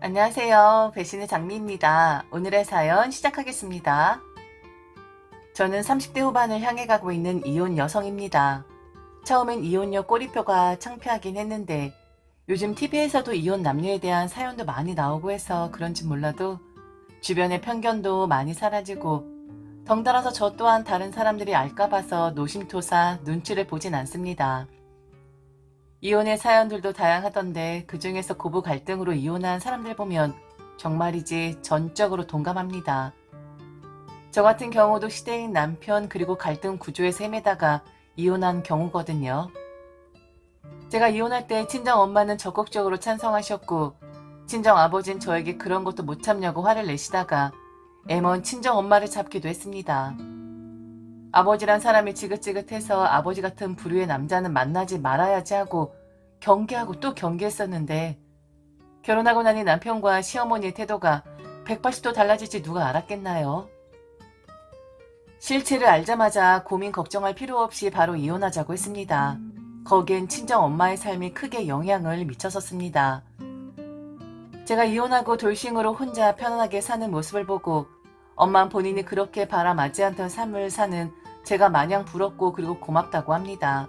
안녕하세요. 배신의 장미입니다. 오늘의 사연 시작하겠습니다. 저는 30대 후반을 향해 가고 있는 이혼 여성입니다. 처음엔 이혼녀 꼬리표가 창피하긴 했는데 요즘 TV에서도 이혼 남녀에 대한 사연도 많이 나오고 해서 그런지 몰라도 주변의 편견도 많이 사라지고 덩달아서 저 또한 다른 사람들이 알까 봐서 노심초사 눈치를 보진 않습니다. 이혼의 사연들도 다양하던데 그중에서 고부 갈등으로 이혼한 사람들 보면 정말이지 전적으로 동감합니다. 저 같은 경우도 시대인 남편 그리고 갈등 구조에서 헤매다가 이혼한 경우거든요. 제가 이혼할 때 친정 엄마는 적극적으로 찬성하셨고 친정 아버진 저에게 그런 것도 못 참냐고 화를 내시다가 애먼 친정 엄마를 잡기도 했습니다. 아버지란 사람이 지긋지긋해서 아버지 같은 부류의 남자는 만나지 말아야지 하고 경계하고 또 경계했었는데 결혼하고 나니 남편과 시어머니의 태도가 180도 달라질지 누가 알았겠나요? 실체를 알자마자 고민 걱정할 필요 없이 바로 이혼하자고 했습니다. 거기엔 친정 엄마의 삶이 크게 영향을 미쳤었습니다. 제가 이혼하고 돌싱으로 혼자 편안하게 사는 모습을 보고 엄마는 본인이 그렇게 바라맞지 않던 삶을 사는 제가 마냥 부럽고 그리고 고맙다고 합니다.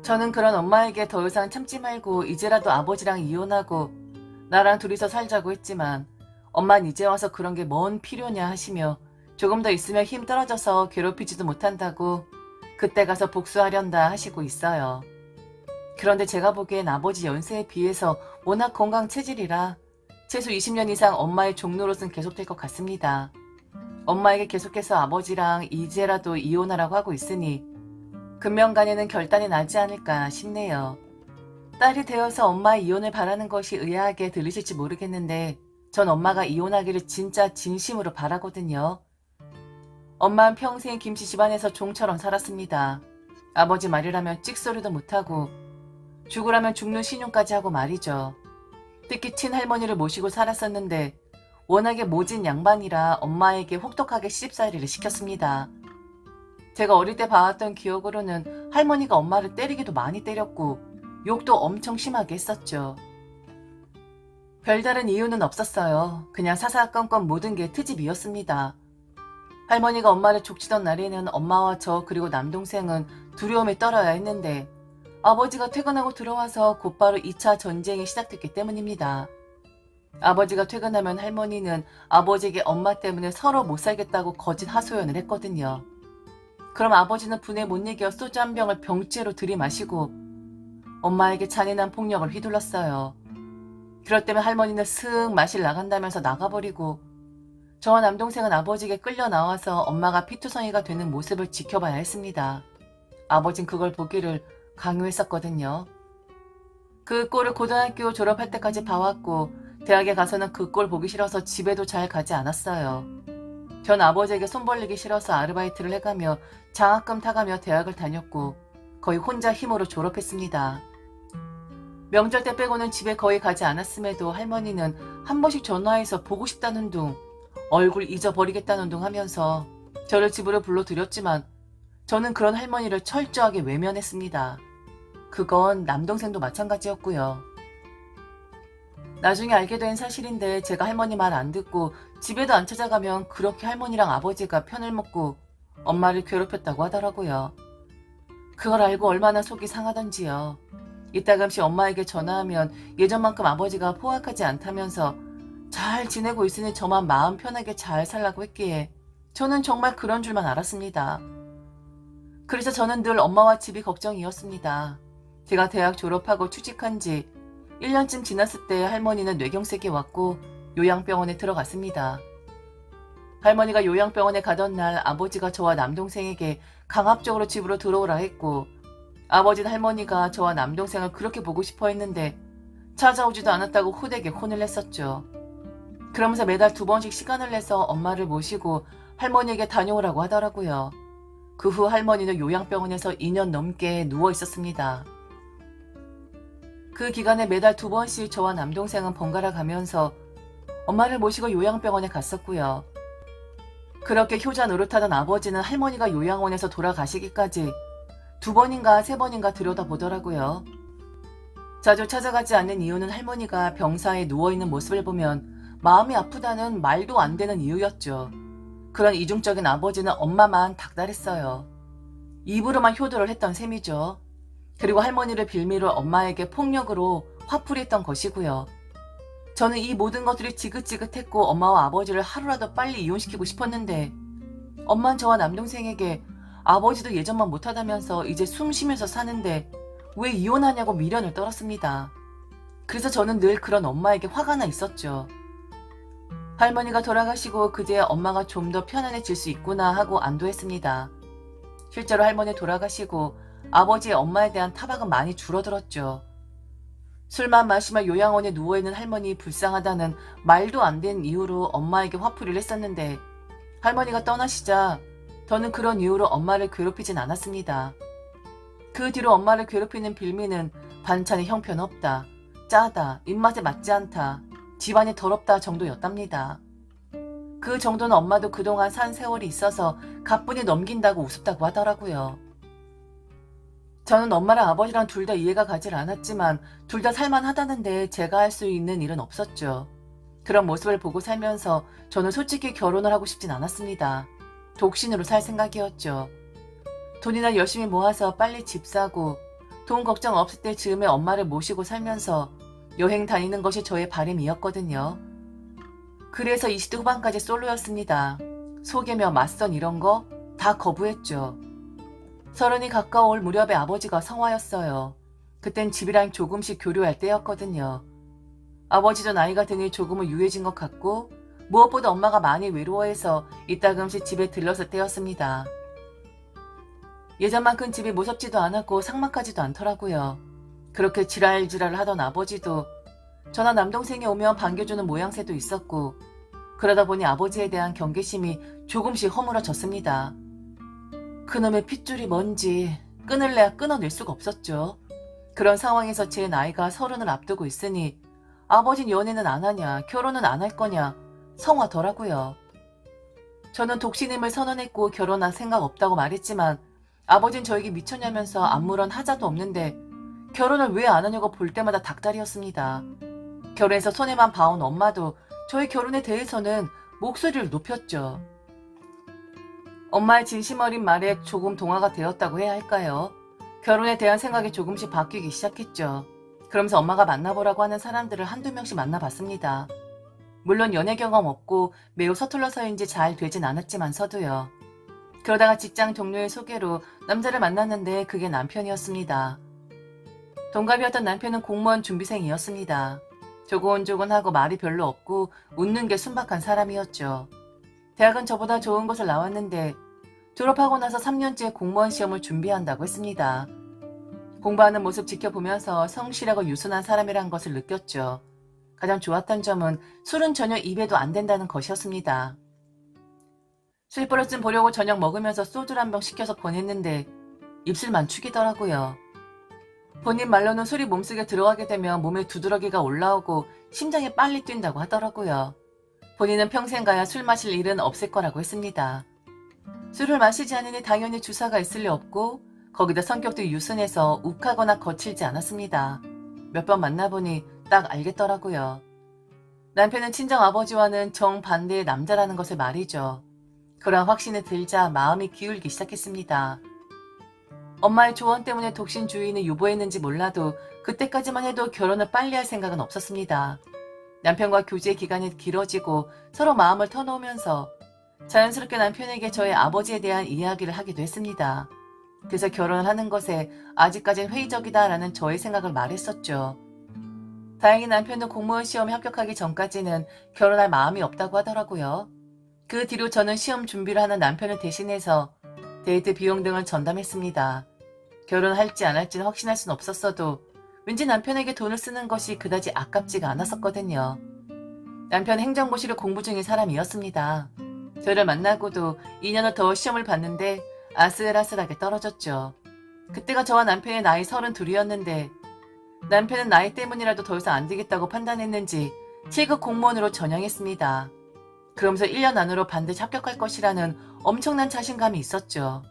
저는 그런 엄마에게 더 이상 참지 말고 이제라도 아버지랑 이혼하고 나랑 둘이서 살자고 했지만 엄마는 이제 와서 그런 게 뭔 필요냐 하시며 조금 더 있으면 힘 떨어져서 괴롭히지도 못한다고 그때 가서 복수하련다 하시고 있어요. 그런데 제가 보기엔 아버지 연세에 비해서 워낙 건강 체질이라 최소 20년 이상 엄마의 종노릇은 계속될 것 같습니다. 엄마에게 계속해서 아버지랑 이제라도 이혼하라고 하고 있으니 금명간에는 결단이 나지 않을까 싶네요. 딸이 되어서 엄마의 이혼을 바라는 것이 의아하게 들리실지 모르겠는데 전 엄마가 이혼하기를 진짜 진심으로 바라거든요. 엄마는 평생 김씨 집안에서 종처럼 살았습니다. 아버지 말이라면 찍소리도 못하고 죽으라면 죽는 신용까지 하고 말이죠. 특히 친할머니를 모시고 살았었는데 워낙에 모진 양반이라 엄마에게 혹독하게 시집살이를 시켰습니다. 제가 어릴 때 봐왔던 기억으로는 할머니가 엄마를 때리기도 많이 때렸고 욕도 엄청 심하게 했었죠. 별다른 이유는 없었어요. 그냥 사사건건 모든 게 트집이었습니다. 할머니가 엄마를 족치던 날에는 엄마와 저 그리고 남동생은 두려움에 떨어야 했는데 아버지가 퇴근하고 들어와서 곧바로 2차 전쟁이 시작됐기 때문입니다. 아버지가 퇴근하면 할머니는 아버지에게 엄마 때문에 서로 못 살겠다고 거짓 하소연을 했거든요. 그럼 아버지는 분에 못 이겨 소주 한 병을 병째로 들이마시고 엄마에게 잔인한 폭력을 휘둘렀어요. 그럴 때면 할머니는 슥 마실 나간다면서 나가버리고 저와 남동생은 아버지에게 끌려 나와서 엄마가 피투성이가 되는 모습을 지켜봐야 했습니다. 아버진 그걸 보기를 강요했었거든요. 그 꼴을 고등학교 졸업할 때까지 봐왔고 대학에 가서는 그 꼴 보기 싫어서 집에도 잘 가지 않았어요. 전 아버지에게 손 벌리기 싫어서 아르바이트를 해가며 장학금 타가며 대학을 다녔고 거의 혼자 힘으로 졸업했습니다. 명절 때 빼고는 집에 거의 가지 않았음에도 할머니는 한 번씩 전화해서 보고 싶다는 둥, 얼굴 잊어버리겠다는 둥 하면서 저를 집으로 불러들였지만 저는 그런 할머니를 철저하게 외면했습니다. 그건 남동생도 마찬가지였고요. 나중에 알게 된 사실인데 제가 할머니 말 안 듣고 집에도 안 찾아가면 그렇게 할머니랑 아버지가 편을 먹고 엄마를 괴롭혔다고 하더라고요. 그걸 알고 얼마나 속이 상하던지요. 이따금씩 엄마에게 전화하면 예전만큼 아버지가 포악하지 않다면서 잘 지내고 있으니 저만 마음 편하게 잘 살라고 했기에 저는 정말 그런 줄만 알았습니다. 그래서 저는 늘 엄마와 집이 걱정이었습니다. 제가 대학 졸업하고 취직한 지 1년쯤 지났을 때 할머니는 뇌경색이 왔고 요양병원에 들어갔습니다. 할머니가 요양병원에 가던 날 아버지가 저와 남동생에게 강압적으로 집으로 들어오라 했고 아버지는 할머니가 저와 남동생을 그렇게 보고 싶어 했는데 찾아오지도 않았다고 호되게 혼을 냈었죠. 그러면서 매달 2번씩 시간을 내서 엄마를 모시고 할머니에게 다녀오라고 하더라고요. 그 후 할머니는 요양병원에서 2년 넘게 누워 있었습니다. 그 기간에 매달 2번씩 저와 남동생은 번갈아 가면서 엄마를 모시고 요양병원에 갔었고요. 그렇게 효자 노릇하던 아버지는 할머니가 요양원에서 돌아가시기까지 2번인가 3번인가 들여다보더라고요. 자주 찾아가지 않는 이유는 할머니가 병사에 누워있는 모습을 보면 마음이 아프다는 말도 안 되는 이유였죠. 그런 이중적인 아버지는 엄마만 닥달했어요. 입으로만 효도를 했던 셈이죠. 그리고 할머니를 빌미로 엄마에게 폭력으로 화풀이했던 것이고요. 저는 이 모든 것들이 지긋지긋했고 엄마와 아버지를 하루라도 빨리 이혼시키고 싶었는데 엄마는 저와 남동생에게 아버지도 예전만 못하다면서 이제 숨 쉬면서 사는데 왜 이혼하냐고 미련을 떨었습니다. 그래서 저는 늘 그런 엄마에게 화가 나 있었죠. 할머니가 돌아가시고 그제야 엄마가 좀 더 편안해질 수 있구나 하고 안도했습니다. 실제로 할머니 돌아가시고 아버지의 엄마에 대한 타박은 많이 줄어들었죠. 술만 마시며 요양원에 누워있는 할머니 불쌍하다는 말도 안 되는 이유로 엄마에게 화풀이를 했었는데 할머니가 떠나시자 저는 그런 이유로 엄마를 괴롭히진 않았습니다. 그 뒤로 엄마를 괴롭히는 빌미는 반찬이 형편없다, 짜다, 입맛에 맞지 않다, 집안이 더럽다 정도였답니다. 그 정도는 엄마도 그동안 산 세월이 있어서 가뿐히 넘긴다고 우습다고 하더라고요. 저는 엄마랑 아버지랑 둘 다 이해가 가질 않았지만 둘 다 살만하다는데 제가 할 수 있는 일은 없었죠. 그런 모습을 보고 살면서 저는 솔직히 결혼을 하고 싶진 않았습니다. 독신으로 살 생각이었죠. 돈이나 열심히 모아서 빨리 집 사고 돈 걱정 없을 때 즈음에 엄마를 모시고 살면서 여행 다니는 것이 저의 바람이었거든요. 그래서 20대 후반까지 솔로였습니다. 소개며 맞선 이런 거 다 거부했죠. 30이 가까워올 무렵에 아버지가 성화였어요. 그땐 집이랑 조금씩 교류할 때였거든요. 아버지도 나이가 드니 조금은 유해진 것 같고 무엇보다 엄마가 많이 외로워해서 이따금씩 집에 들렀을 때였습니다. 예전만큼 집이 무섭지도 않았고 삭막하지도 않더라고요. 그렇게 지랄지랄 하던 아버지도 저나 남동생이 오면 반겨주는 모양새도 있었고 그러다 보니 아버지에 대한 경계심이 조금씩 허물어졌습니다. 그놈의 핏줄이 뭔지 끊을래야 끊어낼 수가 없었죠. 그런 상황에서 제 나이가 30을 앞두고 있으니 아버진 연애는 안 하냐, 결혼은 안 할 거냐, 성화더라고요. 저는 독신임을 선언했고 결혼할 생각 없다고 말했지만 아버진 저에게 미쳤냐면서 아무런 하자도 없는데 결혼을 왜 안 하냐고 볼 때마다 닭다리였습니다. 결혼해서 손해만 봐온 엄마도 저희 결혼에 대해서는 목소리를 높였죠. 엄마의 진심 어린 말에 조금 동화가 되었다고 해야 할까요? 결혼에 대한 생각이 조금씩 바뀌기 시작했죠. 그러면서 엄마가 만나보라고 하는 사람들을 한두 명씩 만나봤습니다. 물론 연애 경험 없고 매우 서툴러서인지 잘 되진 않았지만서도요. 그러다가 직장 동료의 소개로 남자를 만났는데 그게 남편이었습니다. 동갑이었던 남편은 공무원 준비생이었습니다. 조곤조곤하고 말이 별로 없고 웃는 게 순박한 사람이었죠. 대학은 저보다 좋은 곳을 나왔는데 졸업하고 나서 3년째 공무원 시험을 준비한다고 했습니다. 공부하는 모습 지켜보면서 성실하고 유순한 사람이란 것을 느꼈죠. 가장 좋았던 점은 술은 전혀 입에도 안 된다는 것이었습니다. 술버릇 좀 보려고 저녁 먹으면서 소주를 한 병 시켜서 권했는데 입술만 축이더라고요. 본인 말로는 술이 몸속에 들어가게 되면 몸에 두드러기가 올라오고 심장이 빨리 뛴다고 하더라고요. 본인은 평생 가야 술 마실 일은 없을 거라고 했습니다. 술을 마시지 않으니 당연히 주사가 있을 리 없고 거기다 성격도 유순해서 욱하거나 거칠지 않았습니다. 몇 번 만나보니 딱 알겠더라고요. 남편은 친정아버지와는 정반대의 남자라는 것을 말이죠. 그런 확신이 들자 마음이 기울기 시작했습니다. 엄마의 조언 때문에 독신 주의는 유보했는지 몰라도 그때까지만 해도 결혼을 빨리 할 생각은 없었습니다. 남편과 교제 기간이 길어지고 서로 마음을 터놓으면서 자연스럽게 남편에게 저의 아버지에 대한 이야기를 하기도 했습니다. 그래서 결혼을 하는 것에 아직까진 회의적이다라는 저의 생각을 말했었죠. 다행히 남편은 공무원 시험에 합격하기 전까지는 결혼할 마음이 없다고 하더라고요. 그 뒤로 저는 시험 준비를 하는 남편을 대신해서 데이트 비용 등을 전담했습니다. 결혼할지 안 할지는 확신할 순 없었어도 왠지 남편에게 돈을 쓰는 것이 그다지 아깝지가 않았었거든요. 남편 행정고시를 공부 중인 사람이었습니다. 저를 만나고도 2년을 더 시험을 봤는데 아슬아슬하게 떨어졌죠. 그때가 저와 남편의 나이 32이었는데 남편은 나이 때문이라도 더 이상 안 되겠다고 판단했는지 7급 공무원으로 전향했습니다. 그러면서 1년 안으로 반드시 합격할 것이라는 엄청난 자신감이 있었죠.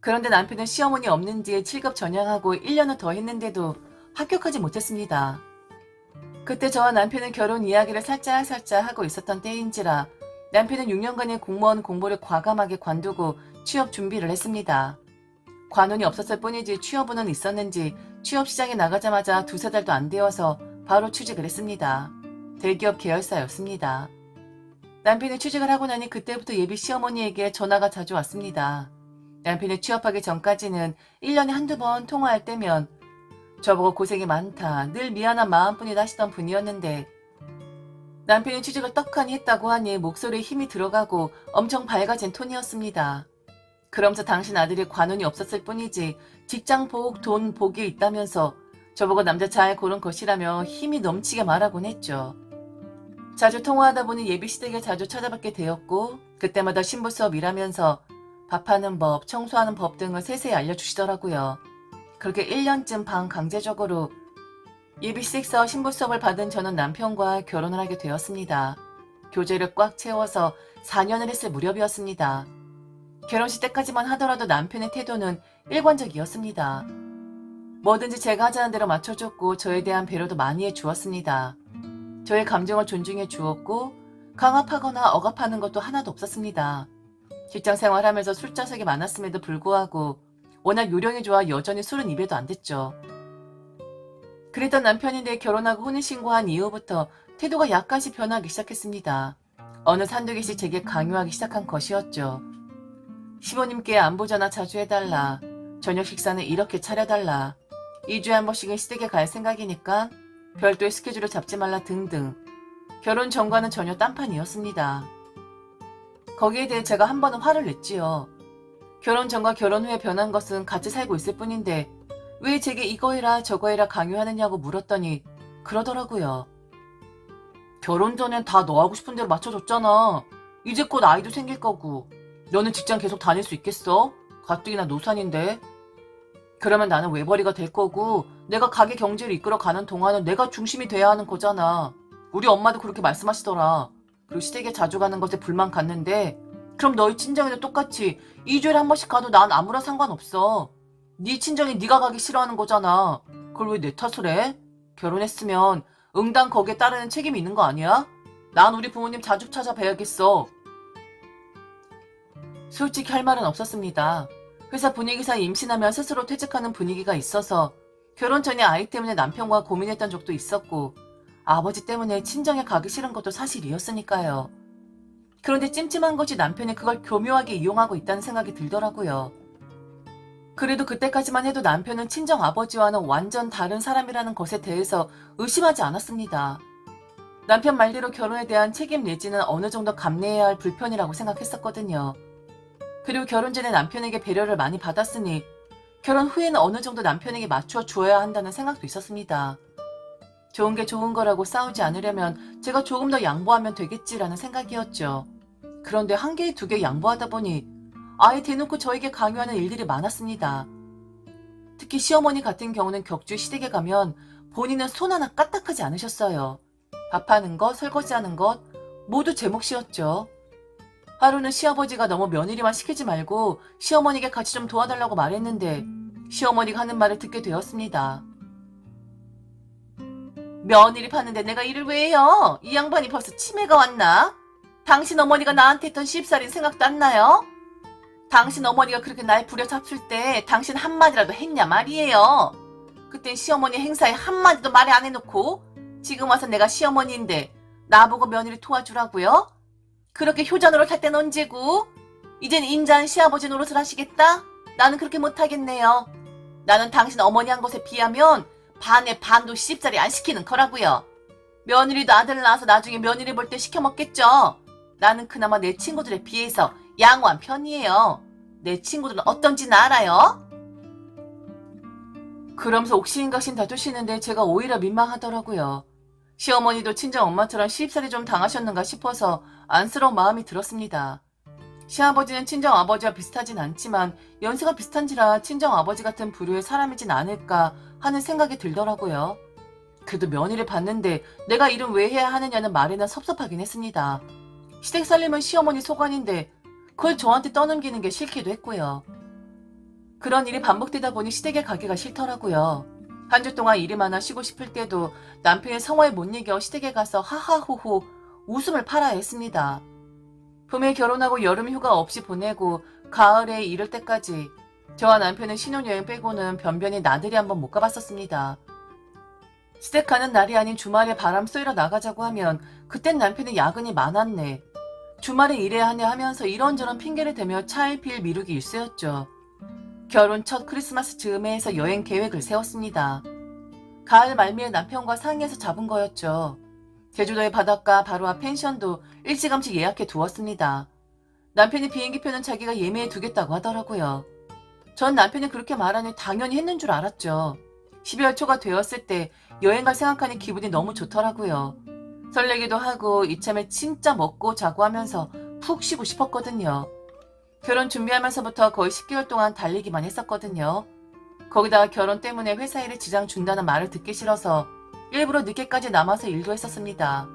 그런데 남편은 시어머니 없는 뒤에 7급 전향하고 1년을 더 했는데도 합격하지 못했습니다. 그때 저와 남편은 결혼 이야기를 살짝 하고 있었던 때인지라 남편은 6년간의 공무원 공부를 과감하게 관두고 취업 준비를 했습니다. 관운이 없었을 뿐이지 취업운은 있었는지 취업 시장에 나가자마자 두세 달도 안 되어서 바로 취직을 했습니다. 대기업 계열사였습니다. 남편이 취직을 하고 나니 그때부터 예비 시어머니에게 전화가 자주 왔습니다. 남편이 취업하기 전까지는 1년에 한두 번 통화할 때면 저보고 고생이 많다, 늘 미안한 마음뿐이다 하시던 분이었는데 남편이 취직을 떡하니 했다고 하니 목소리에 힘이 들어가고 엄청 밝아진 톤이었습니다. 그러면서 당신 아들이 관운이 없었을 뿐이지 직장 복, 돈 복이 있다면서 저보고 남자 잘 고른 것이라며 힘이 넘치게 말하곤 했죠. 자주 통화하다 보니 예비시댁에 자주 찾아뵙게 되었고 그때마다 신부 수업 일하면서 밥하는 법, 청소하는 법 등을 세세히 알려주시더라고요. 그렇게 1년쯤 반강제적으로 예비시댁서 신부 수업을 받은 저는 남편과 결혼을 하게 되었습니다. 교재를 꽉 채워서 4년을 했을 무렵이었습니다. 결혼식 때까지만 하더라도 남편의 태도는 일관적이었습니다. 뭐든지 제가 하자는 대로 맞춰줬고 저에 대한 배려도 많이 해주었습니다. 저의 감정을 존중해 주었고 강압하거나 억압하는 것도 하나도 없었습니다. 직장 생활하면서 술자석이 많았음에도 불구하고 워낙 요령이 좋아 여전히 술은 입에도 안 댔죠. 그랬던 남편인데 결혼하고 혼인신고한 이후부터 태도가 약간씩 변하기 시작했습니다. 어느 한두 개씩 제게 강요하기 시작한 것이었죠. 시부님께 안부 전화 자주 해달라. 저녁 식사는 이렇게 차려달라. 2주에 한 번씩은 시댁에 갈 생각이니까 별도의 스케줄을 잡지 말라 등등. 결혼 전과는 전혀 딴판이었습니다. 거기에 대해 제가 한 번은 화를 냈지요. 결혼 전과 결혼 후에 변한 것은 같이 살고 있을 뿐인데 왜 제게 이거 해라 저거 해라 강요하느냐고 물었더니 그러더라고요. 결혼 전엔 다 너 하고 싶은 대로 맞춰줬잖아. 이제 곧 아이도 생길 거고. 너는 직장 계속 다닐 수 있겠어? 가뜩이나 노산인데. 그러면 나는 외벌이가 될 거고 내가 가게 경제를 이끌어가는 동안은 내가 중심이 돼야 하는 거잖아. 우리 엄마도 그렇게 말씀하시더라. 그리고 시댁에 자주 가는 것에 불만 갔는데 그럼 너희 친정에도 똑같이 2주에 한 번씩 가도 난 아무런 상관없어. 네 친정이 네가 가기 싫어하는 거잖아. 그걸 왜 내 탓을 해? 결혼했으면 응당 거기에 따르는 책임이 있는 거 아니야? 난 우리 부모님 자주 찾아뵈야겠어. 솔직히 할 말은 없었습니다. 회사 분위기상 임신하면 스스로 퇴직하는 분위기가 있어서 결혼 전에 아이 때문에 남편과 고민했던 적도 있었고 아버지 때문에 친정에 가기 싫은 것도 사실이었으니까요. 그런데 찜찜한 것이 남편이 그걸 교묘하게 이용하고 있다는 생각이 들더라고요. 그래도 그때까지만 해도 남편은 친정 아버지와는 완전 다른 사람이라는 것에 대해서 의심하지 않았습니다. 남편 말대로 결혼에 대한 책임 내지는 어느 정도 감내해야 할 불편이라고 생각했었거든요. 그리고 결혼 전에 남편에게 배려를 많이 받았으니 결혼 후에는 어느 정도 남편에게 맞춰 주어야 한다는 생각도 있었습니다. 좋은 게 좋은 거라고 싸우지 않으려면 제가 조금 더 양보하면 되겠지라는 생각이었죠. 그런데 한 개, 두 개 양보하다 보니 아예 대놓고 저에게 강요하는 일들이 많았습니다. 특히 시어머니 같은 경우는 격주 시댁에 가면 본인은 손 하나 까딱하지 않으셨어요. 밥하는 것, 설거지하는 것 모두 제 몫이었죠. 하루는 시아버지가 너무 며느리만 시키지 말고 시어머니에게 같이 좀 도와달라고 말했는데 시어머니가 하는 말을 듣게 되었습니다. 며느리 파는데 내가 일을 왜 해요? 이 양반이 벌써 치매가 왔나? 당신 어머니가 나한테 했던 쉽살인 생각도 안 나요? 당신 어머니가 그렇게 날 부려잡술 때 당신 한마디라도 했냐 말이에요. 그땐 시어머니 행사에 한마디도 말을 안 해놓고 지금 와서 내가 시어머니인데 나보고 며느리 도와주라고요? 그렇게 효자노릇 할 땐 언제고? 이젠 인자한 시아버지 노릇을 하시겠다? 나는 그렇게 못하겠네요. 나는 당신 어머니 한 것에 비하면 반에 반도 씹살이 안 시키는 거라고요. 며느리도 아들 낳아서 나중에 며느리 볼 때 시켜먹겠죠. 나는 그나마 내 친구들에 비해서 양호한 편이에요. 내 친구들은 어떤지는 알아요? 그러면서 옥신각신 다투시는데 제가 오히려 민망하더라고요. 시어머니도 친정엄마처럼 시집살이 좀 당하셨는가 싶어서 안쓰러운 마음이 들었습니다. 시아버지는 친정아버지와 비슷하진 않지만 연세가 비슷한지라 친정아버지 같은 부류의 사람이진 않을까 하는 생각이 들더라고요. 그래도 며느리를 봤는데 내가 일은 왜 해야 하느냐는 말에는 섭섭하긴 했습니다. 시댁 살림은 시어머니 소관인데 그걸 저한테 떠넘기는 게 싫기도 했고요. 그런 일이 반복되다 보니 시댁에 가기가 싫더라고요. 한 주 동안 일이 많아 쉬고 싶을 때도 남편이 성화에 못 이겨 시댁에 가서 하하호호 웃음을 팔아야 했습니다. 봄에 결혼하고 여름 휴가 없이 보내고 가을에 이럴 때까지 저와 남편은 신혼여행 빼고는 변변히 나들이 한번 못 가봤었습니다. 시댁 가는 날이 아닌 주말에 바람 쐬러 나가자고 하면 그땐 남편이 야근이 많았네. 주말에 일해야 하냐 하면서 이런저런 핑계를 대며 차일피일 미루기 일쑤였죠. 결혼 첫 크리스마스 즈음에 해서 여행 계획을 세웠습니다. 가을 말미에 남편과 상의해서 잡은 거였죠. 제주도의 바닷가 바로 앞 펜션도 일찌감치 예약해 두었습니다. 남편이 비행기표는 자기가 예매해 두겠다고 하더라고요. 전 남편이 그렇게 말하니 당연히 했는 줄 알았죠. 12월 초가 되었을 때 여행 갈 생각하니 기분이 너무 좋더라고요. 설레기도 하고 이참에 진짜 먹고 자고 하면서 푹 쉬고 싶었거든요. 결혼 준비하면서부터 거의 10개월 동안 달리기만 했었거든요. 거기다가 결혼 때문에 회사 일에 지장 준다는 말을 듣기 싫어서 일부러 늦게까지 남아서 일도 했었습니다.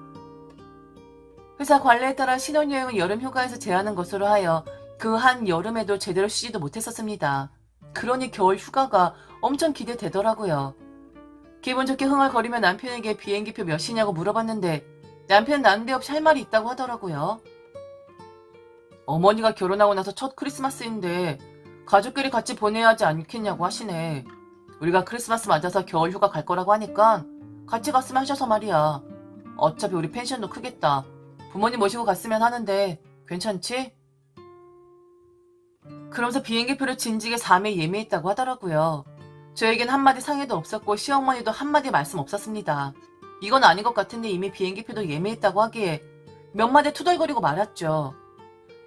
회사 관례에 따라 신혼여행은 여름휴가에서 제하는 것으로 하여 그 한 여름에도 제대로 쉬지도 못했었습니다. 그러니 겨울 휴가가 엄청 기대되더라고요. 기분 좋게 흥얼거리며 남편에게 비행기표 몇이냐고 물어봤는데 남편은 난데없이 할 말이 있다고 하더라고요. 어머니가 결혼하고 나서 첫 크리스마스인데 가족끼리 같이 보내야 하지 않겠냐고 하시네. 우리가 크리스마스 맞아서 겨울 휴가 갈 거라고 하니까 같이 갔으면 하셔서 말이야. 어차피 우리 펜션도 크겠다. 부모님 모시고 갔으면 하는데 괜찮지? 그러면서 비행기표를 진지게 3회 예매했다고 하더라고요. 저에겐 한마디 상의도 없었고 시어머니도 한마디 말씀 없었습니다. 이건 아닌 것 같은데 이미 비행기표도 예매했다고 하기에 몇 마디 투덜거리고 말았죠.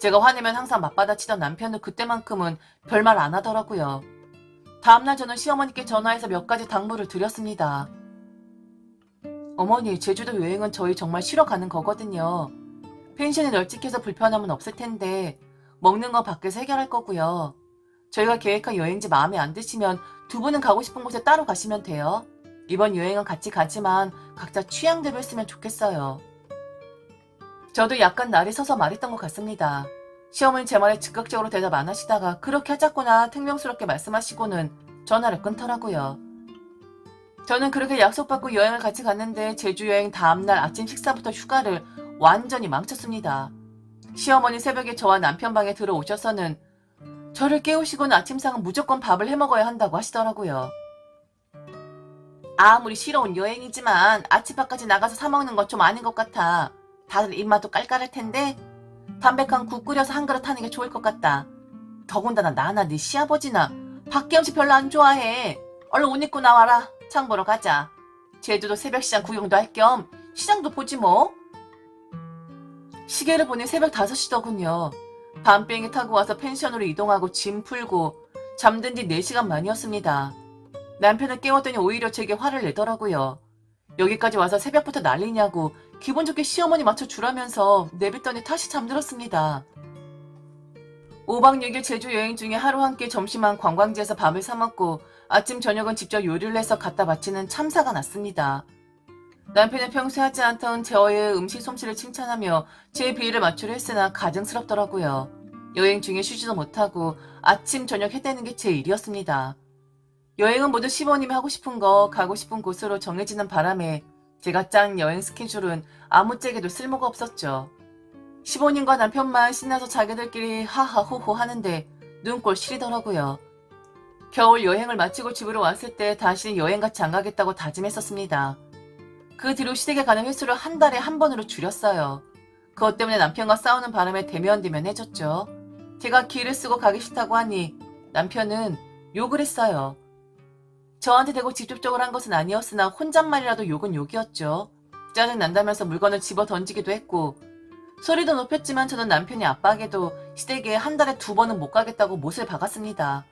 제가 화내면 항상 맞받아치던 남편도 그때만큼은 별말 안 하더라고요. 다음날 저는 시어머니께 전화해서 몇 가지 당부를 드렸습니다. 어머니, 제주도 여행은 저희 정말 쉬러 가는 거거든요. 펜션이 널찍해서 불편함은 없을 텐데 먹는 거 밖에서 해결할 거고요. 저희가 계획한 여행지 마음에 안 드시면 두 분은 가고 싶은 곳에 따로 가시면 돼요. 이번 여행은 같이 가지만 각자 취향대로 했으면 좋겠어요. 저도 약간 날이 서서 말했던 것 같습니다. 시어머니 제 말에 즉각적으로 대답 안 하시다가 그렇게 하자꾸나 퉁명스럽게 말씀하시고는 전화를 끊더라고요. 저는 그렇게 약속받고 여행을 같이 갔는데 제주 여행 다음날 아침 식사부터 휴가를 완전히 망쳤습니다. 시어머니 새벽에 저와 남편 방에 들어오셔서는 저를 깨우시고는 아침상은 무조건 밥을 해먹어야 한다고 하시더라고요. 아무리 쉬러 온 여행이지만 아침밥까지 나가서 사 먹는 건 좀 아닌 것 같아. 다들 입맛도 깔깔할 텐데 담백한 국 끓여서 한 그릇 하는 게 좋을 것 같다. 더군다나 나나 네 시아버지나 밖에 음식 별로 안 좋아해. 얼른 옷 입고 나와라. 장 보러 가자. 제주도 새벽시장 구경도 할 겸 시장도 보지 뭐. 시계를 보니 새벽 5시더군요. 밤비행기 타고 와서 펜션으로 이동하고 짐 풀고 잠든 지 4시간 만이었습니다. 남편을 깨웠더니 오히려 제게 화를 내더라고요. 여기까지 와서 새벽부터 난리냐고 기분 좋게 시어머니 맞춰 주라면서 내뱉더니 다시 잠들었습니다. 5박 6일 제주 여행 중에 하루 한 끼 점심은 관광지에서 밥을 사 먹고 아침 저녁은 직접 요리를 해서 갖다 바치는 참사가 났습니다. 남편은 평소에 하지 않던 저의 음식 솜씨를 칭찬하며 제 비위를 맞추려 했으나 가증스럽더라고요. 여행 중에 쉬지도 못하고 아침 저녁 해대는 게 제 일이었습니다. 여행은 모두 시부모님이 하고 싶은 거 가고 싶은 곳으로 정해지는 바람에 제가 짠 여행 스케줄은 아무짝에도 쓸모가 없었죠. 시부모님과 남편만 신나서 자기들끼리 하하호호 하는데 눈꼴 시리더라고요. 겨울 여행을 마치고 집으로 왔을 때 다시는 여행 같이 안 가겠다고 다짐했었습니다. 그 뒤로 시댁에 가는 횟수를 한 달에 한 번으로 줄였어요. 그것 때문에 남편과 싸우는 바람에 대면대면해졌죠. 제가 기를 쓰고 가기 싫다고 하니 남편은 욕을 했어요. 저한테 대고 직접적으로 한 것은 아니었으나 혼잣말이라도 욕은 욕이었죠. 짜증난다면서 물건을 집어 던지기도 했고 소리도 높였지만 저는 남편이 압박에도 시댁에 한 달에 2번은 못 가겠다고 못을 박았습니다.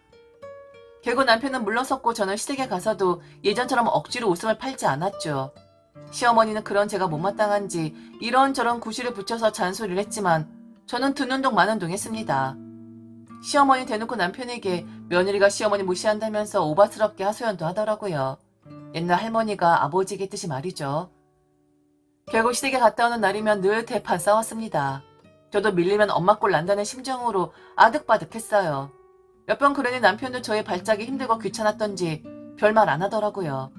결국 남편은 물러섰고 저는 시댁에 가서도 예전처럼 억지로 웃음을 팔지 않았죠. 시어머니는 그런 제가 못마땅한지 이런저런 구실을 붙여서 잔소리를 했지만 저는 듣는 동 마는 동 했습니다. 시어머니 대놓고 남편에게 며느리가 시어머니 무시한다면서 오바스럽게 하소연도 하더라고요. 옛날 할머니가 아버지겠듯이 말이죠. 결국 시댁에 갔다 오는 날이면 늘 대판 싸웠습니다. 저도 밀리면 엄마 꼴 난다는 심정으로 아득바득했어요. 몇 번 그러니 남편도 저의 발작이 힘들고 귀찮았던지 별말 안 하더라고요.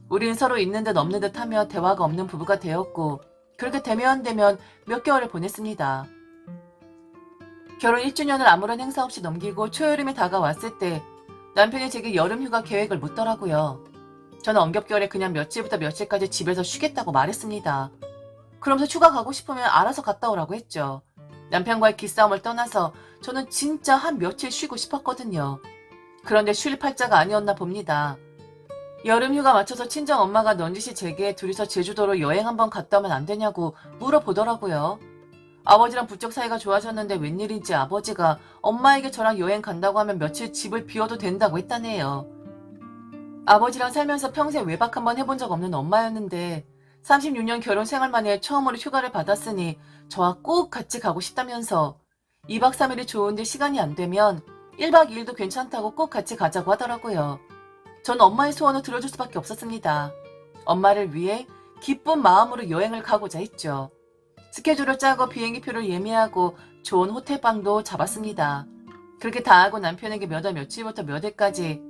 우린 서로 있는 듯 없는 듯 하며 대화가 없는 부부가 되었고 그렇게 되면 몇 개월을 보냈습니다. 결혼 1주년을 아무런 행사 없이 넘기고 초여름이 다가왔을 때 남편이 제게 여름휴가 계획을 묻더라고요. 저는 엄격결에 그냥 며칠부터 며칠까지 집에서 쉬겠다고 말했습니다. 그러면서 휴가 가고 싶으면 알아서 갔다 오라고 했죠. 남편과의 기싸움을 떠나서 저는 진짜 한 며칠 쉬고 싶었거든요. 그런데 쉴 팔자가 아니었나 봅니다. 여름휴가 맞춰서 친정엄마가 넌지시 제게 둘이서 제주도로 여행 한번 갔다 오면 안 되냐고 물어보더라고요. 아버지랑 부쩍 사이가 좋아졌는데 웬일인지 아버지가 엄마에게 저랑 여행 간다고 하면 며칠 집을 비워도 된다고 했다네요. 아버지랑 살면서 평생 외박 한번 해본 적 없는 엄마였는데 36년 결혼 생활 만에 처음으로 휴가를 받았으니 저와 꼭 같이 가고 싶다면서 2박 3일이 좋은데 시간이 안 되면 1박 2일도 괜찮다고 꼭 같이 가자고 하더라고요. 전 엄마의 소원을 들어줄 수밖에 없었습니다. 엄마를 위해 기쁜 마음으로 여행을 가고자 했죠. 스케줄을 짜고 비행기표를 예매하고 좋은 호텔방도 잡았습니다. 그렇게 다 하고 남편에게 몇 월 며칠부터 몇 회까지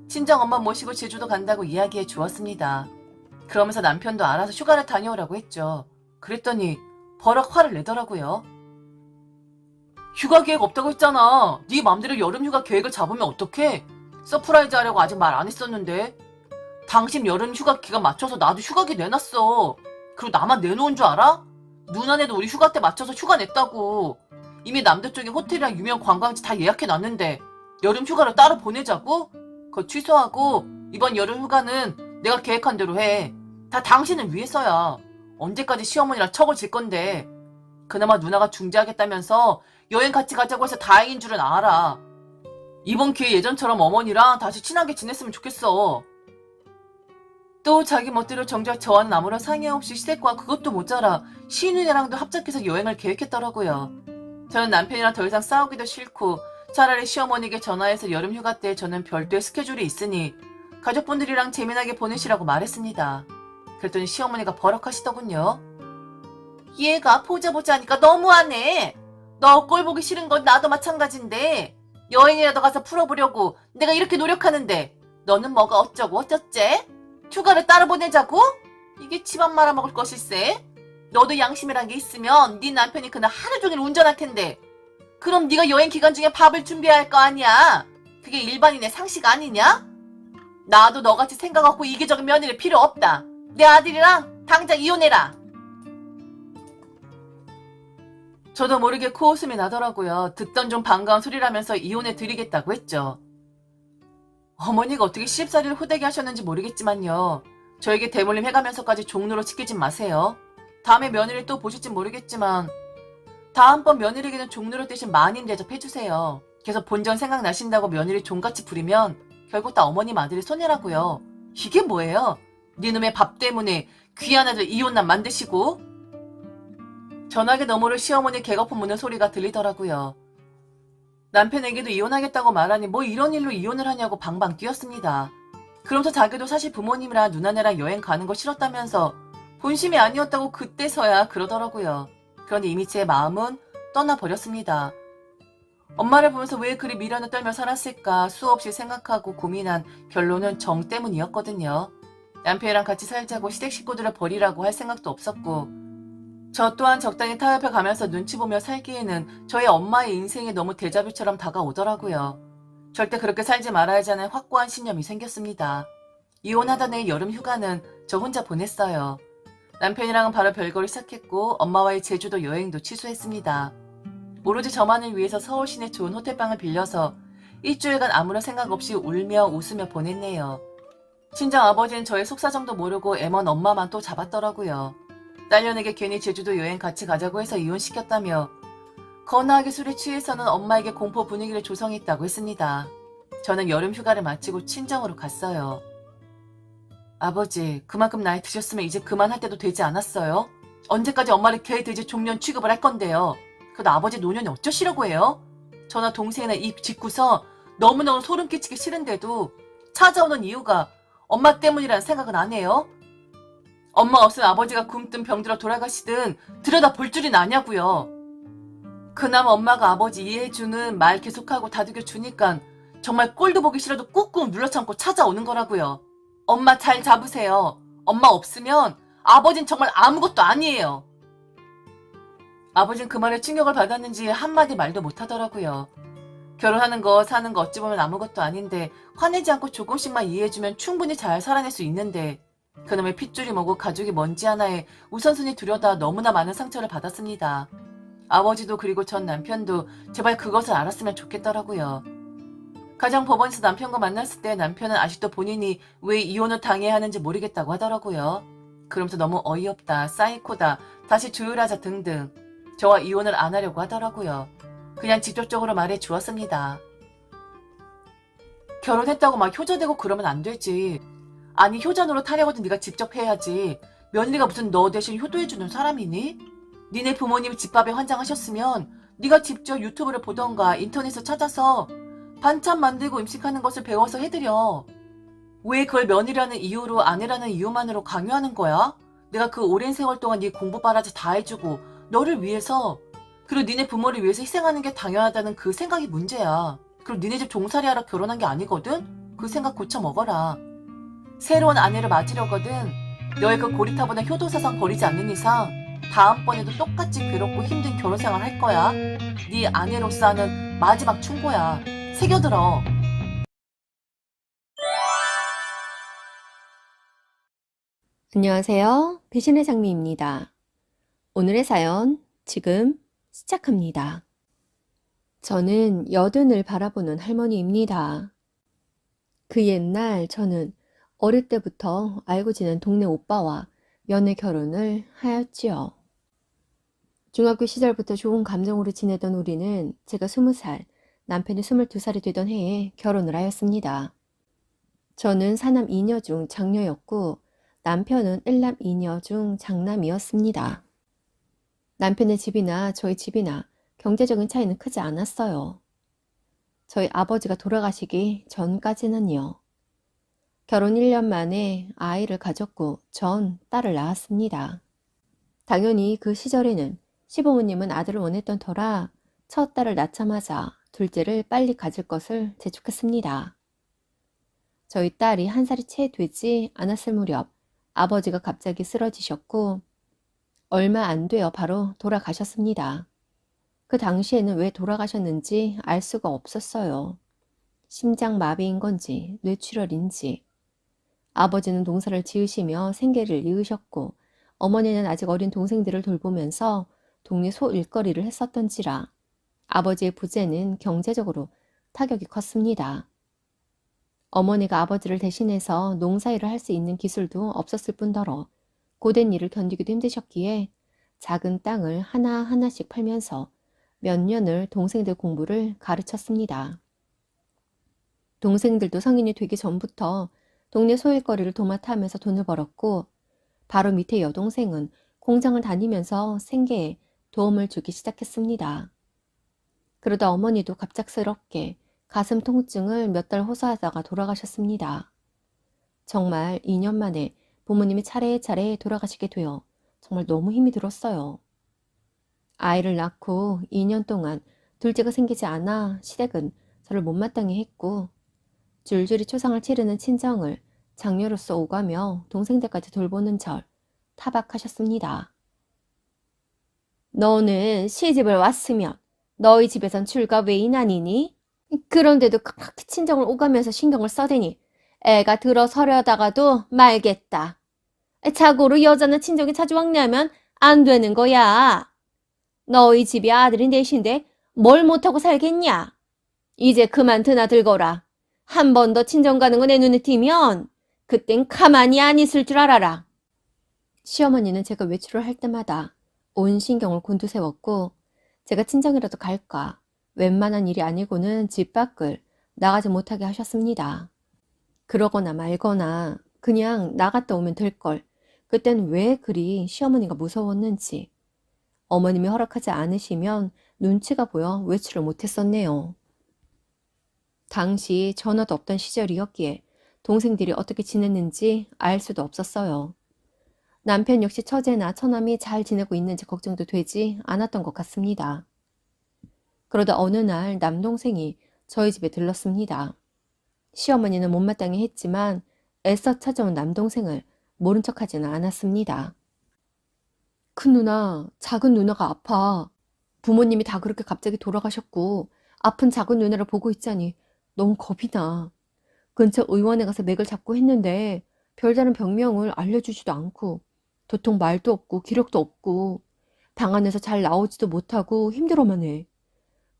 친정엄마 모시고 제주도 간다고 이야기해 주었습니다. 그러면서 남편도 알아서 휴가를 다녀오라고 했죠. 그랬더니 버럭 화를 내더라고요. 휴가 계획 없다고 했잖아. 네 맘대로 여름휴가 계획을 잡으면 어떡해? 서프라이즈 하려고 아직 말 안 했었는데. 당신 여름휴가 기간 맞춰서 나도 휴가기 내놨어. 그리고 나만 내놓은 줄 알아? 누나네도 우리 휴가 때 맞춰서 휴가 냈다고. 이미 남도 쪽에 호텔이랑 유명 관광지 다 예약해놨는데 여름휴가를 따로 보내자고? 그거 취소하고 이번 여름휴가는 내가 계획한 대로 해. 다 당신을 위해서야. 언제까지 시어머니랑 척을 질 건데. 그나마 누나가 중재하겠다면서 여행 같이 가자고 해서 다행인 줄은 알아. 이번 기회에 예전처럼 어머니랑 다시 친하게 지냈으면 좋겠어. 또 자기 멋대로 정작 저와는 아무런 상의 없이 시댁과 그것도 모자라 시누이랑도 합작해서 여행을 계획했더라고요. 저는 남편이랑 더 이상 싸우기도 싫고 차라리 시어머니에게 전화해서 여름휴가 때 저는 별도의 스케줄이 있으니 가족분들이랑 재미나게 보내시라고 말했습니다. 그랬더니 시어머니가 버럭하시더군요. 얘가 보자 하니까 너무하네. 너 꼴 보기 싫은 건 나도 마찬가지인데 여행이라도 가서 풀어보려고 내가 이렇게 노력하는데 너는 뭐가 어쩌고 어쩌째? 휴가를 따로 보내자고? 이게 집안 말아먹을 것일세? 너도 양심이란 게 있으면 네 남편이 그날 하루 종일 운전할 텐데 그럼 네가 여행 기간 중에 밥을 준비해야 할 거 아니야? 그게 일반인의 상식 아니냐? 나도 너같이 생각 없고 이기적인 며느리 필요 없다. 내 아들이랑 당장 이혼해라. 저도 모르게 코웃음이 나더라고요. 듣던 좀 반가운 소리라면서 이혼해 드리겠다고 했죠. 어머니가 어떻게 시집살이를 호되게 하셨는지 모르겠지만요. 저에게 대물림 해가면서까지 종로로 지키진 마세요. 다음에 며느리 또 보실진 모르겠지만 다음번 며느리에게는 종로로 대신 마님 대접해주세요. 계속 본전 생각나신다고 며느리 종같이 부리면 결국 다 어머님 아들이 손해라고요. 이게 뭐예요? 니놈의 밥 때문에 귀한 아들 이혼남 만드시고. 전화기 너머로 시어머니 개거품 무는 소리가 들리더라고요. 남편에게도 이혼하겠다고 말하니 뭐 이런 일로 이혼을 하냐고 방방 뛰었습니다. 그러면서 자기도 사실 부모님이랑 누나네랑 여행 가는 거 싫었다면서 본심이 아니었다고 그때서야 그러더라고요. 그런데 이미 제 마음은 떠나버렸습니다. 엄마를 보면서 왜 그리 미련을 떨며 살았을까 수없이 생각하고 고민한 결론은 정 때문이었거든요. 남편이랑 같이 살자고 시댁 식구들을 버리라고 할 생각도 없었고 저 또한 적당히 타협해 가면서 눈치 보며 살기에는 저희 엄마의 인생이 너무 데자뷰처럼 다가오더라고요. 절대 그렇게 살지 말아야지 하는 확고한 신념이 생겼습니다. 이혼하던 해 여름 휴가는 저 혼자 보냈어요. 남편이랑은 바로 별거를 시작했고 엄마와의 제주도 여행도 취소했습니다. 오로지 저만을 위해서 서울 시내 좋은 호텔방을 빌려서 일주일간 아무런 생각 없이 울며 웃으며 보냈네요. 친정 아버지는 저의 속사정도 모르고 애먼 엄마만 또 잡았더라고요. 딸년에게 괜히 제주도 여행 같이 가자고 해서 이혼시켰다며 거나하게 술에 취해서는 엄마에게 공포 분위기를 조성했다고 했습니다. 저는 여름 휴가를 마치고 친정으로 갔어요. 아버지, 그만큼 나이 드셨으면 이제 그만할 때도 되지 않았어요? 언제까지 엄마를 개 돼지 종년 취급을 할 건데요? 그래도 아버지 노년이 어쩌시려고 해요? 저나 동생이나 입 짓고서 너무너무 소름 끼치기 싫은데도 찾아오는 이유가 엄마 때문이라는 생각은 안 해요? 엄마 없으면 아버지가 굶든 병들어 돌아가시든 들여다 볼 줄이 나냐고요. 그나마 엄마가 아버지 이해해주는 말 계속하고 다독여 주니까 정말 꼴도 보기 싫어도 꾹꾹 눌러 참고 찾아오는 거라고요. 엄마 잘 잡으세요. 엄마 없으면 아버진 정말 아무것도 아니에요. 아버진 그 말에 충격을 받았는지 한마디 말도 못하더라고요. 결혼하는 거 사는 거 어찌 보면 아무것도 아닌데 화내지 않고 조금씩만 이해해주면 충분히 잘 살아낼 수 있는데 그놈의 핏줄이 뭐고 가족이 뭔지 하나에 우선순위 두려다 너무나 많은 상처를 받았습니다. 아버지도 그리고 전 남편도 제발 그것을 알았으면 좋겠더라고요. 가장 법원에서 남편과 만났을 때 남편은 아직도 본인이 왜 이혼을 당해야 하는지 모르겠다고 하더라고요. 그러면서 너무 어이없다, 사이코다, 다시 조율하자 등등 저와 이혼을 안 하려고 하더라고요. 그냥 직접적으로 말해 주었습니다. 결혼했다고 막 효자되고 그러면 안 되지. 아니 효자 노릇하려고도 네가 직접 해야지. 며느리가 무슨 너 대신 효도해주는 사람이니? 니네 부모님이 집밥에 환장하셨으면 네가 직접 유튜브를 보던가 인터넷을 찾아서 반찬 만들고 음식하는 것을 배워서 해드려. 왜 그걸 며느리라는 이유로 아내라는 이유만으로 강요하는 거야? 내가 그 오랜 세월 동안 네 공부 바라지 다 해주고 너를 위해서 그리고 니네 부모를 위해서 희생하는 게 당연하다는 그 생각이 문제야. 그리고 니네 집 종살이 하러 결혼한 게 아니거든? 그 생각 고쳐 먹어라. 새로운 아내를 맞으려거든 너의 그 고리타분한 효도사상 버리지 않는 이상 다음번에도 똑같이 괴롭고 힘든 결혼생활 할 거야. 네 아내로서 하는 마지막 충고야. 새겨들어. 안녕하세요. 배신의 장미입니다. 오늘의 사연 지금 시작합니다. 저는 여든을 바라보는 할머니입니다. 그 옛날 저는 어릴 때부터 알고 지낸 동네 오빠와 연애 결혼을 하였지요. 중학교 시절부터 좋은 감정으로 지내던 우리는 제가 20살, 남편이 22살이 되던 해에 결혼을 하였습니다. 저는 사남 2녀 중 장녀였고 남편은 1남 2녀 중 장남이었습니다. 남편의 집이나 저희 집이나 경제적인 차이는 크지 않았어요. 저희 아버지가 돌아가시기 전까지는요. 결혼 1년 만에 아이를 가졌고 전 딸을 낳았습니다. 당연히 그 시절에는 시부모님은 아들을 원했던 터라 첫 딸을 낳자마자 둘째를 빨리 가질 것을 재촉했습니다. 저희 딸이 1살이 채 되지 않았을 무렵 아버지가 갑자기 쓰러지셨고 얼마 안 되어 바로 돌아가셨습니다. 그 당시에는 왜 돌아가셨는지 알 수가 없었어요. 심장 마비인 건지 뇌출혈인지. 아버지는 농사를 지으시며 생계를 이으셨고 어머니는 아직 어린 동생들을 돌보면서 동네 소 일거리를 했었던지라 아버지의 부재는 경제적으로 타격이 컸습니다. 어머니가 아버지를 대신해서 농사일을 할 수 있는 기술도 없었을 뿐더러 고된 일을 견디기도 힘드셨기에 작은 땅을 하나하나씩 팔면서 몇 년을 동생들 공부를 가르쳤습니다. 동생들도 성인이 되기 전부터 동네 소일거리를 도맡아 하면서 돈을 벌었고 바로 밑에 여동생은 공장을 다니면서 생계에 도움을 주기 시작했습니다. 그러다 어머니도 갑작스럽게 가슴 통증을 몇 달 호소하다가 돌아가셨습니다. 정말 2년 만에 부모님이 차례차례 돌아가시게 되어 정말 너무 힘이 들었어요. 아이를 낳고 2년 동안 둘째가 생기지 않아 시댁은 저를 못마땅해 했고 줄줄이 초상을 치르는 친정을 장녀로서 오가며 동생들까지 돌보는 절 타박하셨습니다. 너는 시집을 왔으면 너희 집에선 출가 외인 아니니? 그런데도 그렇게 친정을 오가면서 신경을 써대니 애가 들어서려다가도 말겠다. 자고로 여자는 친정에 자주 왕래하면 안 되는 거야. 너희 집이 아들이 넷인데 뭘 못하고 살겠냐? 이제 그만 드나들거라. 한 번 더 친정 가는 거 내 눈에 띄면 그땐 가만히 안 있을 줄 알아라. 시어머니는 제가 외출을 할 때마다 온 신경을 곤두세웠고 제가 친정이라도 갈까 웬만한 일이 아니고는 집 밖을 나가지 못하게 하셨습니다. 그러거나 말거나 그냥 나갔다 오면 될걸. 그땐 왜 그리 시어머니가 무서웠는지. 어머님이 허락하지 않으시면 눈치가 보여 외출을 못했었네요. 당시 전화도 없던 시절이었기에 동생들이 어떻게 지냈는지 알 수도 없었어요. 남편 역시 처제나 처남이 잘 지내고 있는지 걱정도 되지 않았던 것 같습니다. 그러다 어느 날 남동생이 저희 집에 들렀습니다. 시어머니는 못마땅해 했지만 애써 찾아온 남동생을 모른 척하지는 않았습니다. 큰 누나, 작은 누나가 아파. 부모님이 다 그렇게 갑자기 돌아가셨고 아픈 작은 누나를 보고 있자니 너무 겁이 나. 근처 의원에 가서 맥을 잡고 했는데 별다른 병명을 알려주지도 않고 도통 말도 없고 기력도 없고 방 안에서 잘 나오지도 못하고 힘들어만 해.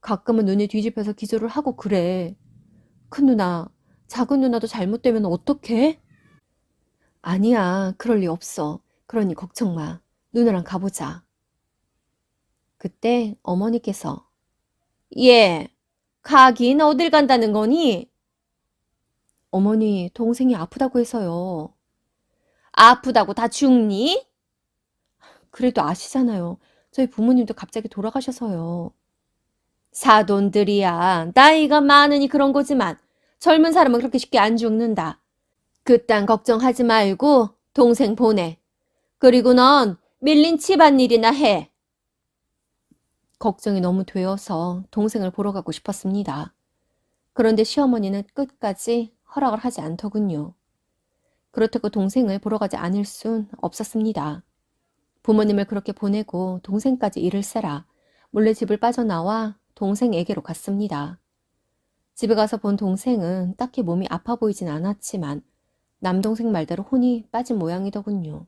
가끔은 눈이 뒤집혀서 기절을 하고 그래. 큰 누나, 작은 누나도 잘못되면 어떡해? 아니야, 그럴 리 없어. 그러니 걱정 마. 누나랑 가보자. 그때 어머니께서 예, 가긴 어딜 간다는 거니? 어머니, 동생이 아프다고 해서요. 아프다고 다 죽니? 그래도 아시잖아요. 저희 부모님도 갑자기 돌아가셔서요. 사돈들이야. 나이가 많으니 그런 거지만 젊은 사람은 그렇게 쉽게 안 죽는다. 그딴 걱정하지 말고 동생 보내. 그리고 넌 밀린 집안일이나 해. 걱정이 너무 되어서 동생을 보러 가고 싶었습니다. 그런데 시어머니는 끝까지 허락을 하지 않더군요. 그렇다고 동생을 보러 가지 않을 순 없었습니다. 부모님을 그렇게 보내고 동생까지 일을 세라 몰래 집을 빠져나와 동생에게로 갔습니다. 집에 가서 본 동생은 딱히 몸이 아파 보이진 않았지만 남동생 말대로 혼이 빠진 모양이더군요.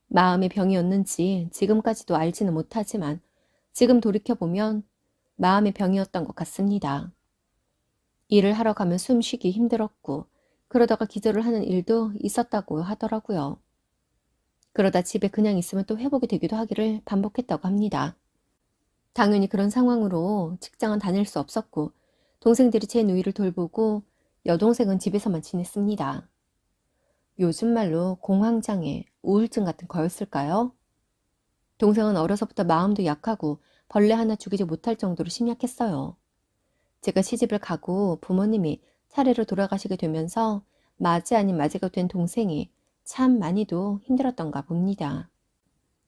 마음의 병이었는지 지금까지도 알지는 못하지만 지금 돌이켜보면 마음의 병이었던 것 같습니다. 일을 하러 가면 숨 쉬기 힘들었고 그러다가 기절을 하는 일도 있었다고 하더라고요. 그러다 집에 그냥 있으면 또 회복이 되기도 하기를 반복했다고 합니다. 당연히 그런 상황으로 직장은 다닐 수 없었고 동생들이 제 누이를 돌보고 여동생은 집에서만 지냈습니다. 요즘 말로 공황장애, 우울증 같은 거였을까요? 동생은 어려서부터 마음도 약하고 벌레 하나 죽이지 못할 정도로 심약했어요. 제가 시집을 가고 부모님이 차례로 돌아가시게 되면서 맞이 아닌 맞이가 된 동생이 참 많이도 힘들었던가 봅니다.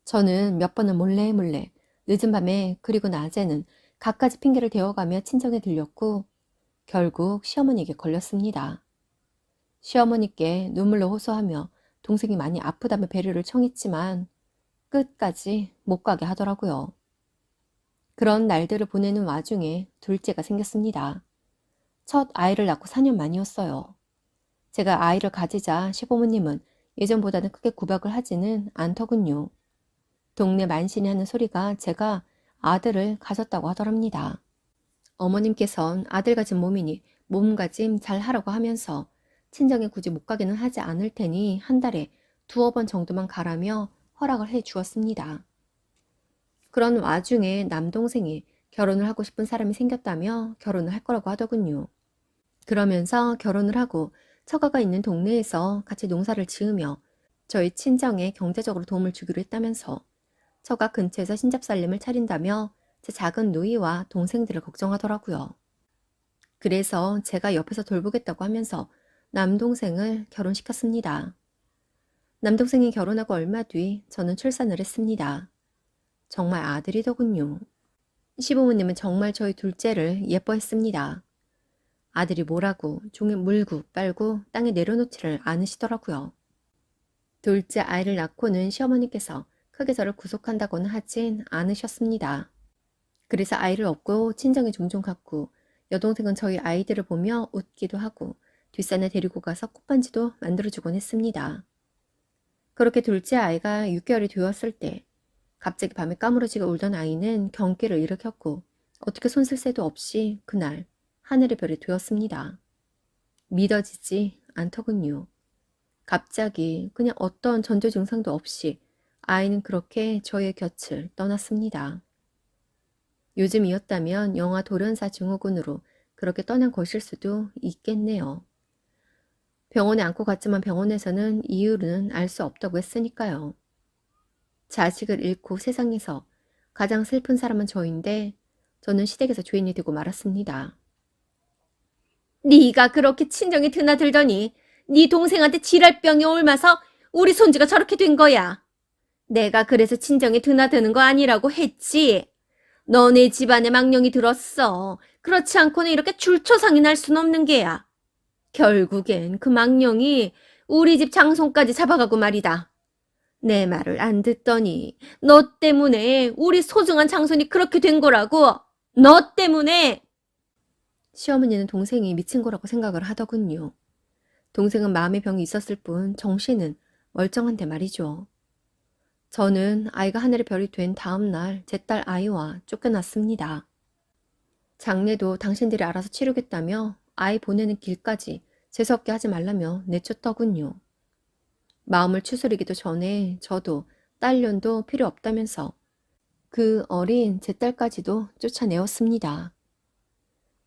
저는 몇 번은 몰래 늦은 밤에 그리고 낮에는 갖가지 핑계를 대어가며 친정에 들렸고 결국 시어머니에게 걸렸습니다. 시어머니께 눈물로 호소하며 동생이 많이 아프다며 배려를 청했지만 끝까지 못 가게 하더라고요. 그런 날들을 보내는 와중에 둘째가 생겼습니다. 첫 아이를 낳고 4년 만이었어요. 제가 아이를 가지자 시부모님은 예전보다는 크게 구박을 하지는 않더군요. 동네 만신이 하는 소리가 제가 아들을 가졌다고 하더랍니다. 어머님께선 아들 가진 몸이니 몸가짐 잘 하라고 하면서 친정에 굳이 못 가기는 하지 않을 테니 한 달에 2-번 정도만 가라며 허락을 해 주었습니다. 그런 와중에 남동생이 결혼을 하고 싶은 사람이 생겼다며 결혼을 할 거라고 하더군요. 그러면서 결혼을 하고 처가가 있는 동네에서 같이 농사를 지으며 저희 친정에 경제적으로 도움을 주기로 했다면서 처가 근처에서 신잡살림을 차린다며 제 작은 누이와 동생들을 걱정하더라고요. 그래서 제가 옆에서 돌보겠다고 하면서 남동생을 결혼시켰습니다. 남동생이 결혼하고 얼마 뒤 저는 출산을 했습니다. 정말 아들이더군요. 시부모님은 정말 저희 둘째를 예뻐했습니다. 아들이 뭐라고 종일 물고 빨고 땅에 내려놓지를 않으시더라고요. 둘째 아이를 낳고는 시어머니께서 크게 저를 구속한다고는 하진 않으셨습니다. 그래서 아이를 업고 친정에 종종 갔고 여동생은 저희 아이들을 보며 웃기도 하고 뒷산에 데리고 가서 꽃반지도 만들어주곤 했습니다. 그렇게 둘째 아이가 6개월이 되었을 때 갑자기 밤에 까무러지게 울던 아이는 경기를 일으켰고 어떻게 손쓸 새도 없이 그날 하늘의 별이 되었습니다. 믿어지지 않더군요. 갑자기 그냥 어떤 전조 증상도 없이 아이는 그렇게 저의 곁을 떠났습니다. 요즘이었다면 영화 돌연사 증후군으로 그렇게 떠난 것일 수도 있겠네요. 병원에 안고 갔지만 병원에서는 이유는 알 수 없다고 했으니까요. 자식을 잃고 세상에서 가장 슬픈 사람은 저인데 저는 시댁에서 죄인이 되고 말았습니다. 네가 그렇게 친정에 드나들더니 네 동생한테 지랄병이 옮아서 우리 손주가 저렇게 된 거야. 내가 그래서 친정에 드나드는 거 아니라고 했지. 너네 집안에 망령이 들었어. 그렇지 않고는 이렇게 줄초상이 날 순 없는 게야. 결국엔 그 망령이 우리 집 장손까지 잡아가고 말이다. 내 말을 안 듣더니 너 때문에 우리 소중한 장손이 그렇게 된 거라고. 너 때문에. 시어머니는 동생이 미친 거라고 생각을 하더군요. 동생은 마음의 병이 있었을 뿐 정신은 멀쩡한데 말이죠. 저는 아이가 하늘의 별이 된 다음 날 제 딸 아이와 쫓겨났습니다. 장례도 당신들이 알아서 치르겠다며 아이 보내는 길까지 재수없게 하지 말라며 내쫓더군요. 마음을 추스리기도 전에 저도 딸년도 필요 없다면서 그 어린 제 딸까지도 쫓아내었습니다.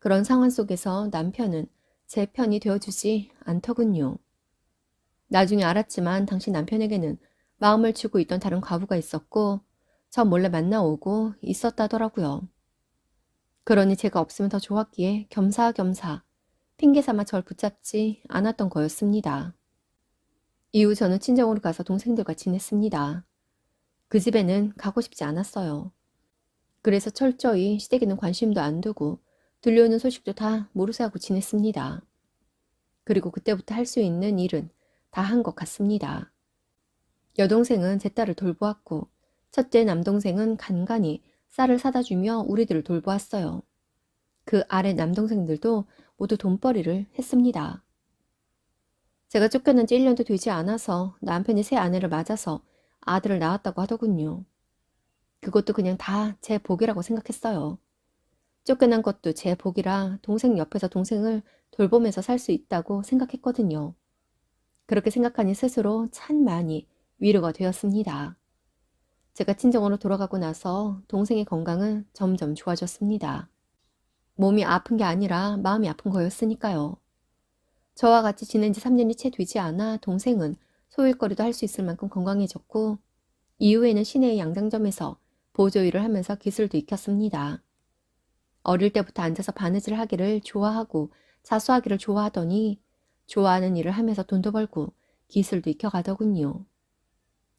그런 상황 속에서 남편은 제 편이 되어주지 않더군요. 나중에 알았지만 당시 남편에게는 마음을 주고 있던 다른 과부가 있었고 저 몰래 만나오고 있었다더라고요. 그러니 제가 없으면 더 좋았기에 겸사겸사 핑계삼아 절 붙잡지 않았던 거였습니다. 이후 저는 친정으로 가서 동생들과 지냈습니다. 그 집에는 가고 싶지 않았어요. 그래서 철저히 시댁에는 관심도 안 두고 들려오는 소식도 다 모르쇠하고 지냈습니다. 그리고 그때부터 할 수 있는 일은 다 한 것 같습니다. 여동생은 제 딸을 돌보았고 첫째 남동생은 간간히 쌀을 사다 주며 우리들을 돌보았어요. 그 아래 남동생들도 모두 돈벌이를 했습니다. 제가 쫓겨난 지 1년도 되지 않아서 남편이 새 아내를 맞아서 아들을 낳았다고 하더군요. 그것도 그냥 다 제 복이라고 생각했어요. 쫓겨난 것도 제 복이라 동생 옆에서 동생을 돌보면서 살 수 있다고 생각했거든요. 그렇게 생각하니 스스로 참 많이 위로가 되었습니다. 제가 친정으로 돌아가고 나서 동생의 건강은 점점 좋아졌습니다. 몸이 아픈 게 아니라 마음이 아픈 거였으니까요. 저와 같이 지낸 지 3년이 채 되지 않아 동생은 소일거리도 할 수 있을 만큼 건강해졌고 이후에는 시내의 양장점에서 보조 일을 하면서 기술도 익혔습니다. 어릴 때부터 앉아서 바느질 하기를 좋아하고 자수하기를 좋아하더니 좋아하는 일을 하면서 돈도 벌고 기술도 익혀가더군요.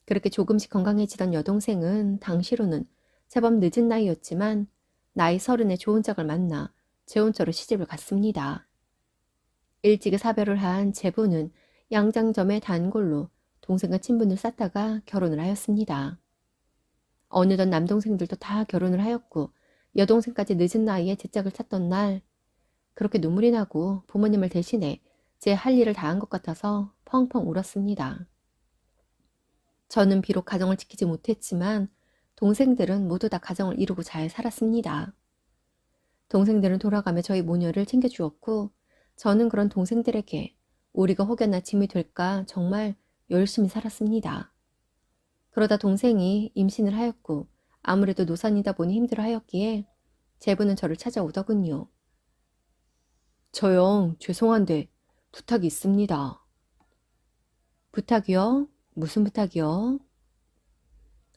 그렇게 조금씩 건강해지던 여동생은 당시로는 제법 늦은 나이였지만 나이 30에 좋은 짝을 만나 재혼처로 시집을 갔습니다. 일찍이 사별을 한 제부는 양장점의 단골로 동생과 친분을 쌓다가 결혼을 하였습니다. 어느덧 남동생들도 다 결혼을 하였고 여동생까지 늦은 나이에 제 짝을 찾던 날 그렇게 눈물이 나고 부모님을 대신해 제 할 일을 다 한 것 같아서 펑펑 울었습니다. 저는 비록 가정을 지키지 못했지만 동생들은 모두 다 가정을 이루고 잘 살았습니다. 동생들은 돌아가며 저희 모녀를 챙겨주었고 저는 그런 동생들에게 우리가 혹여나 짐이 될까 정말 열심히 살았습니다. 그러다 동생이 임신을 하였고 아무래도 노산이다 보니 힘들어하였기에 제부는 저를 찾아오더군요. 저영 죄송한데 부탁이 있습니다. 부탁이요? 무슨 부탁이요?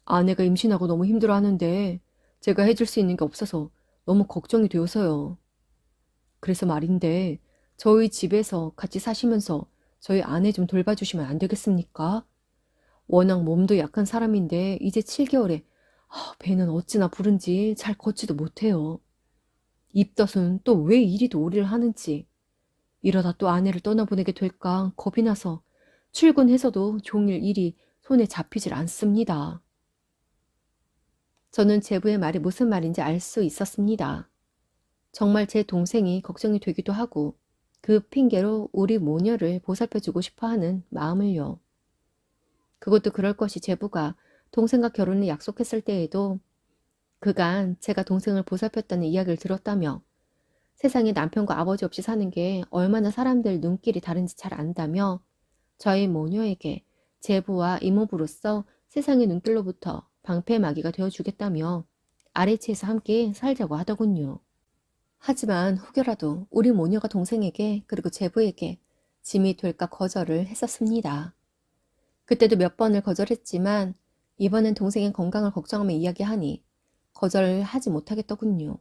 아내가 임신하고 너무 힘들어하는데 제가 해줄 수 있는 게 없어서 너무 걱정이 되어서요. 그래서 말인데 저희 집에서 같이 사시면서 저희 아내 좀 돌봐주시면 안 되겠습니까? 워낙 몸도 약한 사람인데 이제 7개월에 배는 어찌나 부른지 잘 걷지도 못해요. 입덧은 또 왜 이리도 오리를 하는지 이러다 또 아내를 떠나보내게 될까 겁이 나서 출근해서도 종일 일이 손에 잡히질 않습니다. 저는 제부의 말이 무슨 말인지 알 수 있었습니다. 정말 제 동생이 걱정이 되기도 하고 그 핑계로 우리 모녀를 보살펴주고 싶어하는 마음을요. 그것도 그럴 것이 제부가 동생과 결혼을 약속했을 때에도 그간 제가 동생을 보살폈다는 이야기를 들었다며 세상에 남편과 아버지 없이 사는 게 얼마나 사람들 눈길이 다른지 잘 안다며 저희 모녀에게 제부와 이모부로서 세상의 눈길로부터 방패막이가 되어주겠다며 아래치에서 함께 살자고 하더군요. 하지만 혹여라도 우리 모녀가 동생에게 그리고 제부에게 짐이 될까 거절을 했었습니다. 그때도 몇 번을 거절했지만 이번엔 동생의 건강을 걱정하며 이야기하니 거절을 하지 못하겠더군요.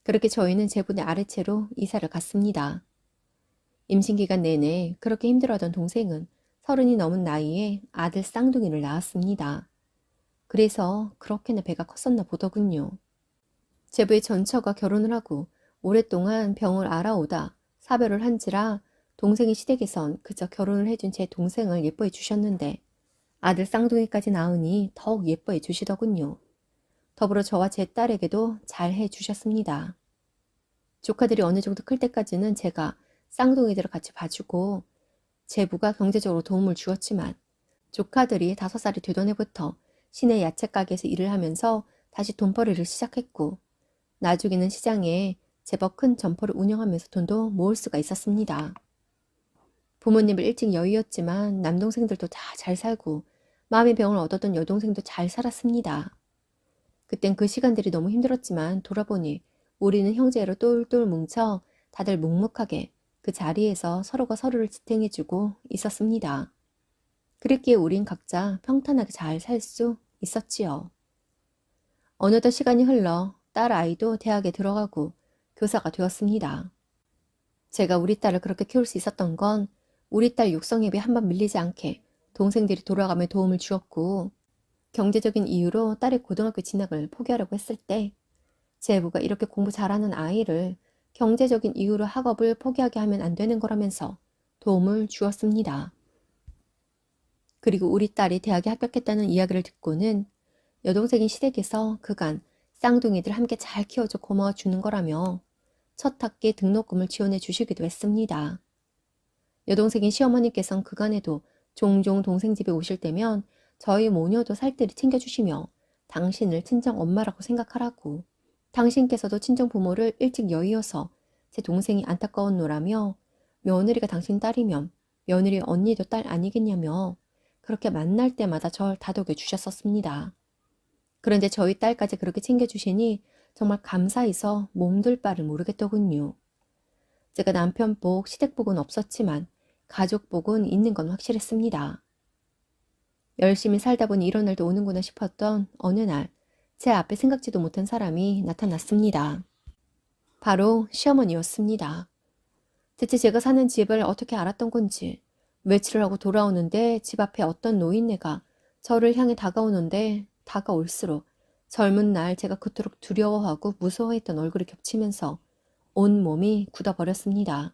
그렇게 저희는 제부의 아래채로 이사를 갔습니다. 임신기간 내내 그렇게 힘들어하던 동생은 30이 넘은 나이에 아들 쌍둥이를 낳았습니다. 그래서 그렇게나 배가 컸었나 보더군요. 제부의 전처가 결혼을 하고 오랫동안 병을 알아오다 사별을 한지라 동생이 시댁에선 그저 결혼을 해준 제 동생을 예뻐해 주셨는데 아들 쌍둥이까지 낳으니 더욱 예뻐해 주시더군요. 더불어 저와 제 딸에게도 잘해 주셨습니다. 조카들이 어느 정도 클 때까지는 제가 쌍둥이들을 같이 봐주고 제부가 경제적으로 도움을 주었지만 조카들이 5살이 되던 해부터 시내 야채 가게에서 일을 하면서 다시 돈벌이를 시작했고 나중에는 시장에 제법 큰 점포를 운영하면서 돈도 모을 수가 있었습니다. 부모님을 일찍 여의었지만 남동생들도 다 잘 살고 마음의 병을 얻었던 여동생도 잘 살았습니다. 그땐 그 시간들이 너무 힘들었지만 돌아보니 우리는 형제로 똘똘 뭉쳐 다들 묵묵하게 그 자리에서 서로가 서로를 지탱해주고 있었습니다. 그랬기에 우린 각자 평탄하게 잘 살 수 있었지요. 어느덧 시간이 흘러 딸 아이도 대학에 들어가고 교사가 되었습니다. 제가 우리 딸을 그렇게 키울 수 있었던 건 우리 딸 육성회비 한번 밀리지 않게 동생들이 돌아가며 도움을 주었고 경제적인 이유로 딸의 고등학교 진학을 포기하려고 했을 때 제부가 이렇게 공부 잘하는 아이를 경제적인 이유로 학업을 포기하게 하면 안 되는 거라면서 도움을 주었습니다. 그리고 우리 딸이 대학에 합격했다는 이야기를 듣고는 여동생인 시댁에서 그간 쌍둥이들 함께 잘 키워줘 고마워 주는 거라며 첫 학기 등록금을 지원해 주시기도 했습니다. 여동생인 시어머니께서는 그간에도 종종 동생 집에 오실 때면 저희 모녀도 살뜰히 챙겨주시며 당신을 친정 엄마라고 생각하라고 당신께서도 친정 부모를 일찍 여의어서 제 동생이 안타까웠노라며 며느리가 당신 딸이면 며느리 언니도 딸 아니겠냐며 그렇게 만날 때마다 절 다독여 주셨었습니다. 그런데 저희 딸까지 그렇게 챙겨주시니 정말 감사해서 몸둘 바를 모르겠더군요. 제가 남편 복, 시댁 복은 없었지만 가족 복은 있는 건 확실했습니다. 열심히 살다 보니 이런 날도 오는구나 싶었던 어느 날 제 앞에 생각지도 못한 사람이 나타났습니다. 바로 시어머니였습니다. 대체 제가 사는 집을 어떻게 알았던 건지 외출을 하고 돌아오는데 집 앞에 어떤 노인네가 저를 향해 다가오는데 다가올수록 젊은 날 제가 그토록 두려워하고 무서워했던 얼굴이 겹치면서 온몸이 굳어버렸습니다.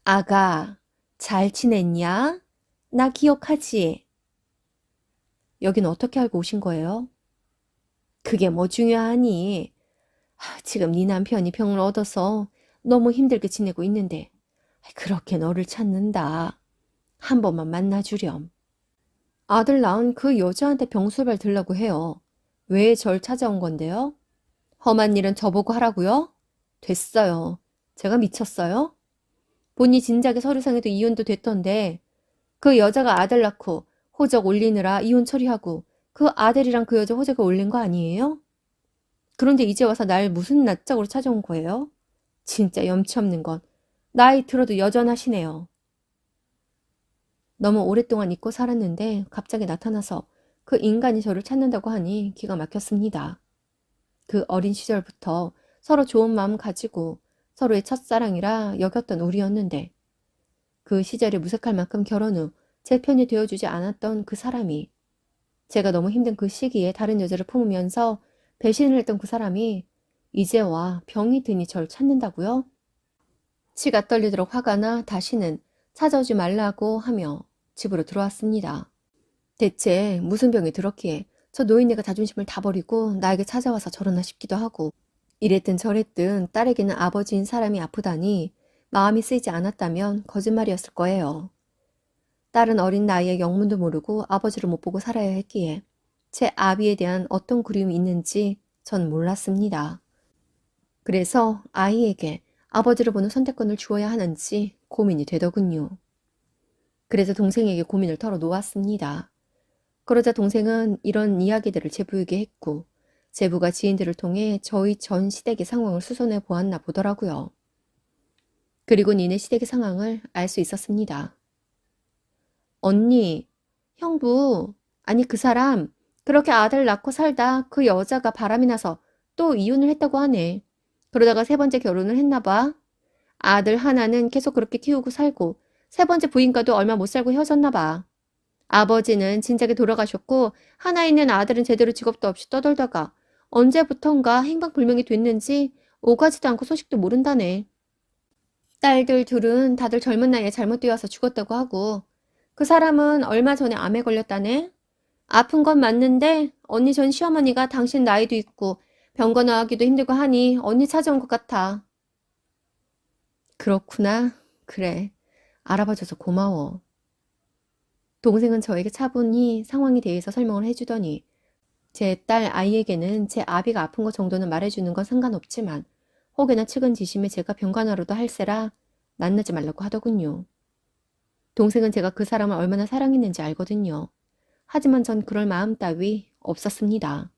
아가, 잘 지냈냐? 나 기억하지? 여긴 어떻게 알고 오신 거예요? 그게 뭐 중요하니? 지금 네 남편이 병을 얻어서 너무 힘들게 지내고 있는데 그렇게 너를 찾는다. 한 번만 만나주렴. 아들 낳은 그 여자한테 병수발 들라고 해요. 왜 절 찾아온 건데요? 험한 일은 저보고 하라고요? 됐어요. 제가 미쳤어요? 본이 진작에 서류상에도 이혼도 됐던데 그 여자가 아들 낳고 호적 올리느라 이혼 처리하고 그 아들이랑 그 여자 호적을 올린 거 아니에요? 그런데 이제 와서 날 무슨 낯짝으로 찾아온 거예요? 진짜 염치 없는 건 나이 들어도 여전하시네요. 너무 오랫동안 잊고 살았는데 갑자기 나타나서 그 인간이 저를 찾는다고 하니 기가 막혔습니다. 그 어린 시절부터 서로 좋은 마음 가지고 서로의 첫사랑이라 여겼던 우리였는데 그 시절이 무색할 만큼 결혼 후 제 편이 되어주지 않았던 그 사람이 제가 너무 힘든 그 시기에 다른 여자를 품으면서 배신을 했던 그 사람이 이제 와 병이 드니 절 찾는다고요? 치가 떨리도록 화가 나 다시는 찾아오지 말라고 하며 집으로 들어왔습니다. 대체 무슨 병이 들었기에 저 노인네가 자존심을 다 버리고 나에게 찾아와서 저러나 싶기도 하고 이랬든 저랬든 딸에게는 아버지인 사람이 아프다니 마음이 쓰이지 않았다면 거짓말이었을 거예요. 딸은 어린 나이에 영문도 모르고 아버지를 못 보고 살아야 했기에 제 아비에 대한 어떤 그리움이 있는지 전 몰랐습니다. 그래서 아이에게 아버지를 보는 선택권을 주어야 하는지 고민이 되더군요. 그래서 동생에게 고민을 털어놓았습니다. 그러자 동생은 이런 이야기들을 제부에게 했고 제부가 지인들을 통해 저희 전 시댁의 상황을 수선해 보았나 보더라고요. 그리고 니네 시댁의 상황을 알 수 있었습니다. 언니, 형부, 아니 그 사람 그렇게 아들 낳고 살다 그 여자가 바람이 나서 또 이혼을 했다고 하네. 그러다가 3번째 결혼을 했나 봐. 아들 하나는 계속 그렇게 키우고 살고 3번째 부인과도 얼마 못 살고 헤어졌나 봐. 아버지는 진작에 돌아가셨고 하나 있는 아들은 제대로 직업도 없이 떠돌다가 언제부턴가 행방불명이 됐는지 오가지도 않고 소식도 모른다네. 딸들 둘은 다들 젊은 나이에 잘못 되어서 죽었다고 하고 그 사람은 얼마 전에 암에 걸렸다네. 아픈 건 맞는데 언니 전 시어머니가 당신 나이도 있고 병 건너가기도 힘들고 하니 언니 찾아온 것 같아. 그렇구나. 그래. 알아봐줘서 고마워. 동생은 저에게 차분히 상황에 대해서 설명을 해주더니 제 딸 아이에게는 제 아비가 아픈 것 정도는 말해주는 건 상관없지만 혹여나 측은지심에 제가 병간호라도 할세라 만나지 말라고 하더군요. 동생은 제가 그 사람을 얼마나 사랑했는지 알거든요. 하지만 전 그럴 마음 따위 없었습니다.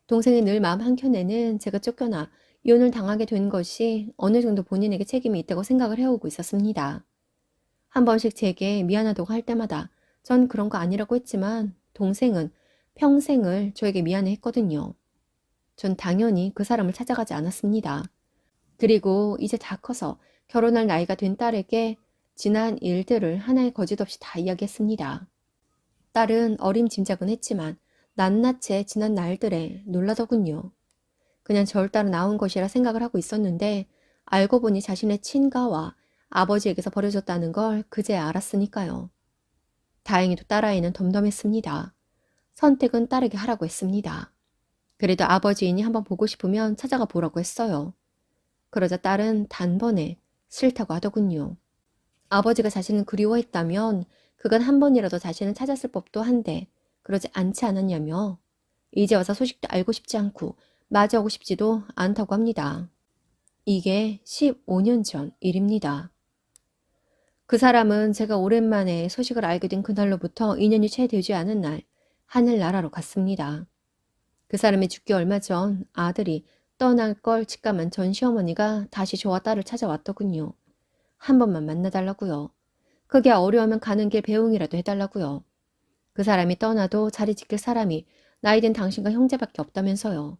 동생의 늘 마음 한켠에는 제가 쫓겨나 이혼을 당하게 된 것이 어느 정도 본인에게 책임이 있다고 생각을 해오고 있었습니다. 한 번씩 제게 미안하다고 할 때마다 전 그런 거 아니라고 했지만 동생은 평생을 저에게 미안해 했거든요. 전 당연히 그 사람을 찾아가지 않았습니다. 그리고 이제 다 커서 결혼할 나이가 된 딸에게 지난 일들을 하나의 거짓 없이 다 이야기했습니다. 딸은 어림짐작은 했지만 낱낱이 지난 날들에 놀라더군요. 그냥 저를 따라 나온 것이라 생각을 하고 있었는데 알고 보니 자신의 친가와 아버지에게서 버려졌다는 걸 그제야 알았으니까요. 다행히도 딸아이는 덤덤했습니다. 선택은 딸에게 하라고 했습니다. 그래도 아버지인이 한번 보고 싶으면 찾아가 보라고 했어요. 그러자 딸은 단번에 싫다고 하더군요. 아버지가 자신을 그리워했다면 그간 한 번이라도 자신을 찾았을 법도 한데 그러지 않지 않았냐며 이제 와서 소식도 알고 싶지 않고 마주하고 싶지도 않다고 합니다. 이게 15년 전 일입니다. 그 사람은 제가 오랜만에 소식을 알게 된 그날로부터 2년이 채 되지 않은 날 하늘나라로 갔습니다. 그 사람이 죽기 얼마 전 아들이 떠날 걸 직감한 전 시어머니가 다시 저와 딸을 찾아왔더군요. 한 번만 만나달라고요. 그게 어려우면 가는 길 배웅이라도 해달라고요. 그 사람이 떠나도 자리 지킬 사람이 나이든 당신과 형제밖에 없다면서요.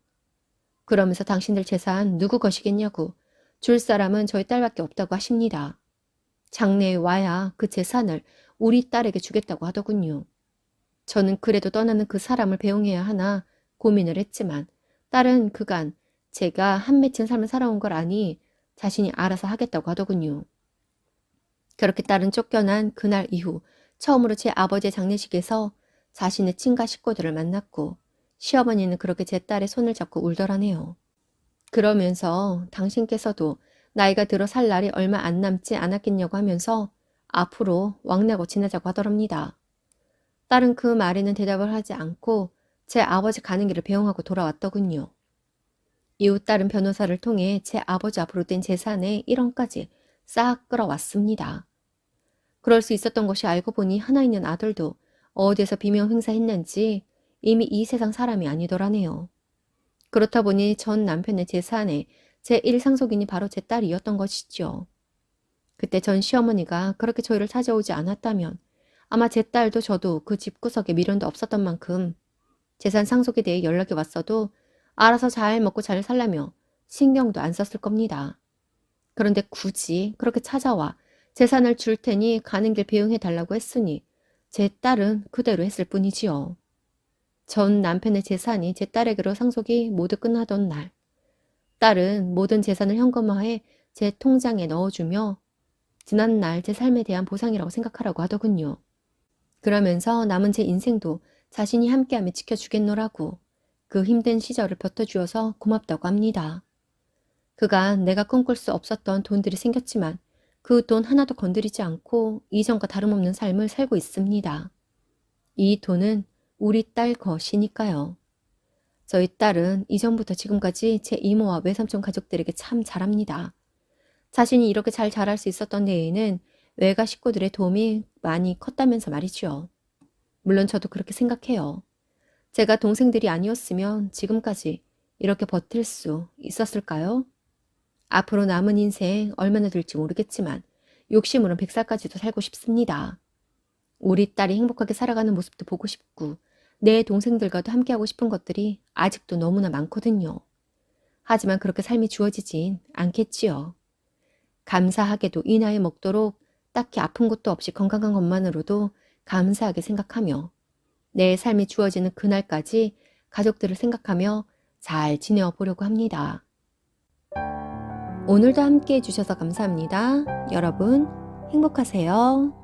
그러면서 당신들 재산 누구 것이겠냐고 줄 사람은 저희 딸밖에 없다고 하십니다. 장래에 와야 그 재산을 우리 딸에게 주겠다고 하더군요. 저는 그래도 떠나는 그 사람을 배웅해야 하나 고민을 했지만 딸은 그간 제가 한 맺힌 삶을 살아온 걸 아니 자신이 알아서 하겠다고 하더군요. 그렇게 딸은 쫓겨난 그날 이후 처음으로 제 아버지의 장례식에서 자신의 친가 식구들을 만났고 시어머니는 그렇게 제 딸의 손을 잡고 울더라네요. 그러면서 당신께서도 나이가 들어 살 날이 얼마 안 남지 않았겠냐고 하면서 앞으로 왕래하고 지내자고 하더랍니다. 딸은 그 말에는 대답을 하지 않고 제 아버지 가는 길을 배웅하고 돌아왔더군요. 이후 딸은 변호사를 통해 제 아버지 앞으로 된 재산의 1원까지 싹 끌어왔습니다. 그럴 수 있었던 것이 알고 보니 하나 있는 아들도 어디에서 비명 행사했는지 이미 이 세상 사람이 아니더라네요. 그렇다 보니 전 남편의 재산의 제1상속인이 바로 제 딸이었던 것이죠. 그때 전 시어머니가 그렇게 저희를 찾아오지 않았다면 아마 제 딸도 저도 그 집구석에 미련도 없었던 만큼 재산 상속에 대해 연락이 왔어도 알아서 잘 먹고 잘 살라며 신경도 안 썼을 겁니다. 그런데 굳이 그렇게 찾아와 재산을 줄 테니 가는 길 배웅해 달라고 했으니 제 딸은 그대로 했을 뿐이지요. 전 남편의 재산이 제 딸에게로 상속이 모두 끝나던 날, 딸은 모든 재산을 현금화해 제 통장에 넣어주며 지난날 제 삶에 대한 보상이라고 생각하라고 하더군요. 그러면서 남은 제 인생도 자신이 함께하며 지켜주겠노라고 그 힘든 시절을 버텨주어서 고맙다고 합니다. 그간 내가 꿈꿀 수 없었던 돈들이 생겼지만 그 돈 하나도 건드리지 않고 이전과 다름없는 삶을 살고 있습니다. 이 돈은 우리 딸 것이니까요. 저희 딸은 이전부터 지금까지 제 이모와 외삼촌 가족들에게 참 잘합니다. 자신이 이렇게 잘 자랄 수 있었던 데에는 외가 식구들의 도움이 많이 컸다면서 말이죠. 물론 저도 그렇게 생각해요. 제가 동생들이 아니었으면 지금까지 이렇게 버틸 수 있었을까요? 앞으로 남은 인생 얼마나 될지 모르겠지만 욕심으론 100살까지도 살고 싶습니다. 우리 딸이 행복하게 살아가는 모습도 보고 싶고 내 동생들과도 함께하고 싶은 것들이 아직도 너무나 많거든요. 하지만 그렇게 삶이 주어지진 않겠지요. 감사하게도 이 나이 먹도록 딱히 아픈 것도 없이 건강한 것만으로도 감사하게 생각하며 내 삶이 주어지는 그날까지 가족들을 생각하며 잘 지내어 보려고 합니다. 오늘도 함께 해주셔서 감사합니다. 여러분, 행복하세요.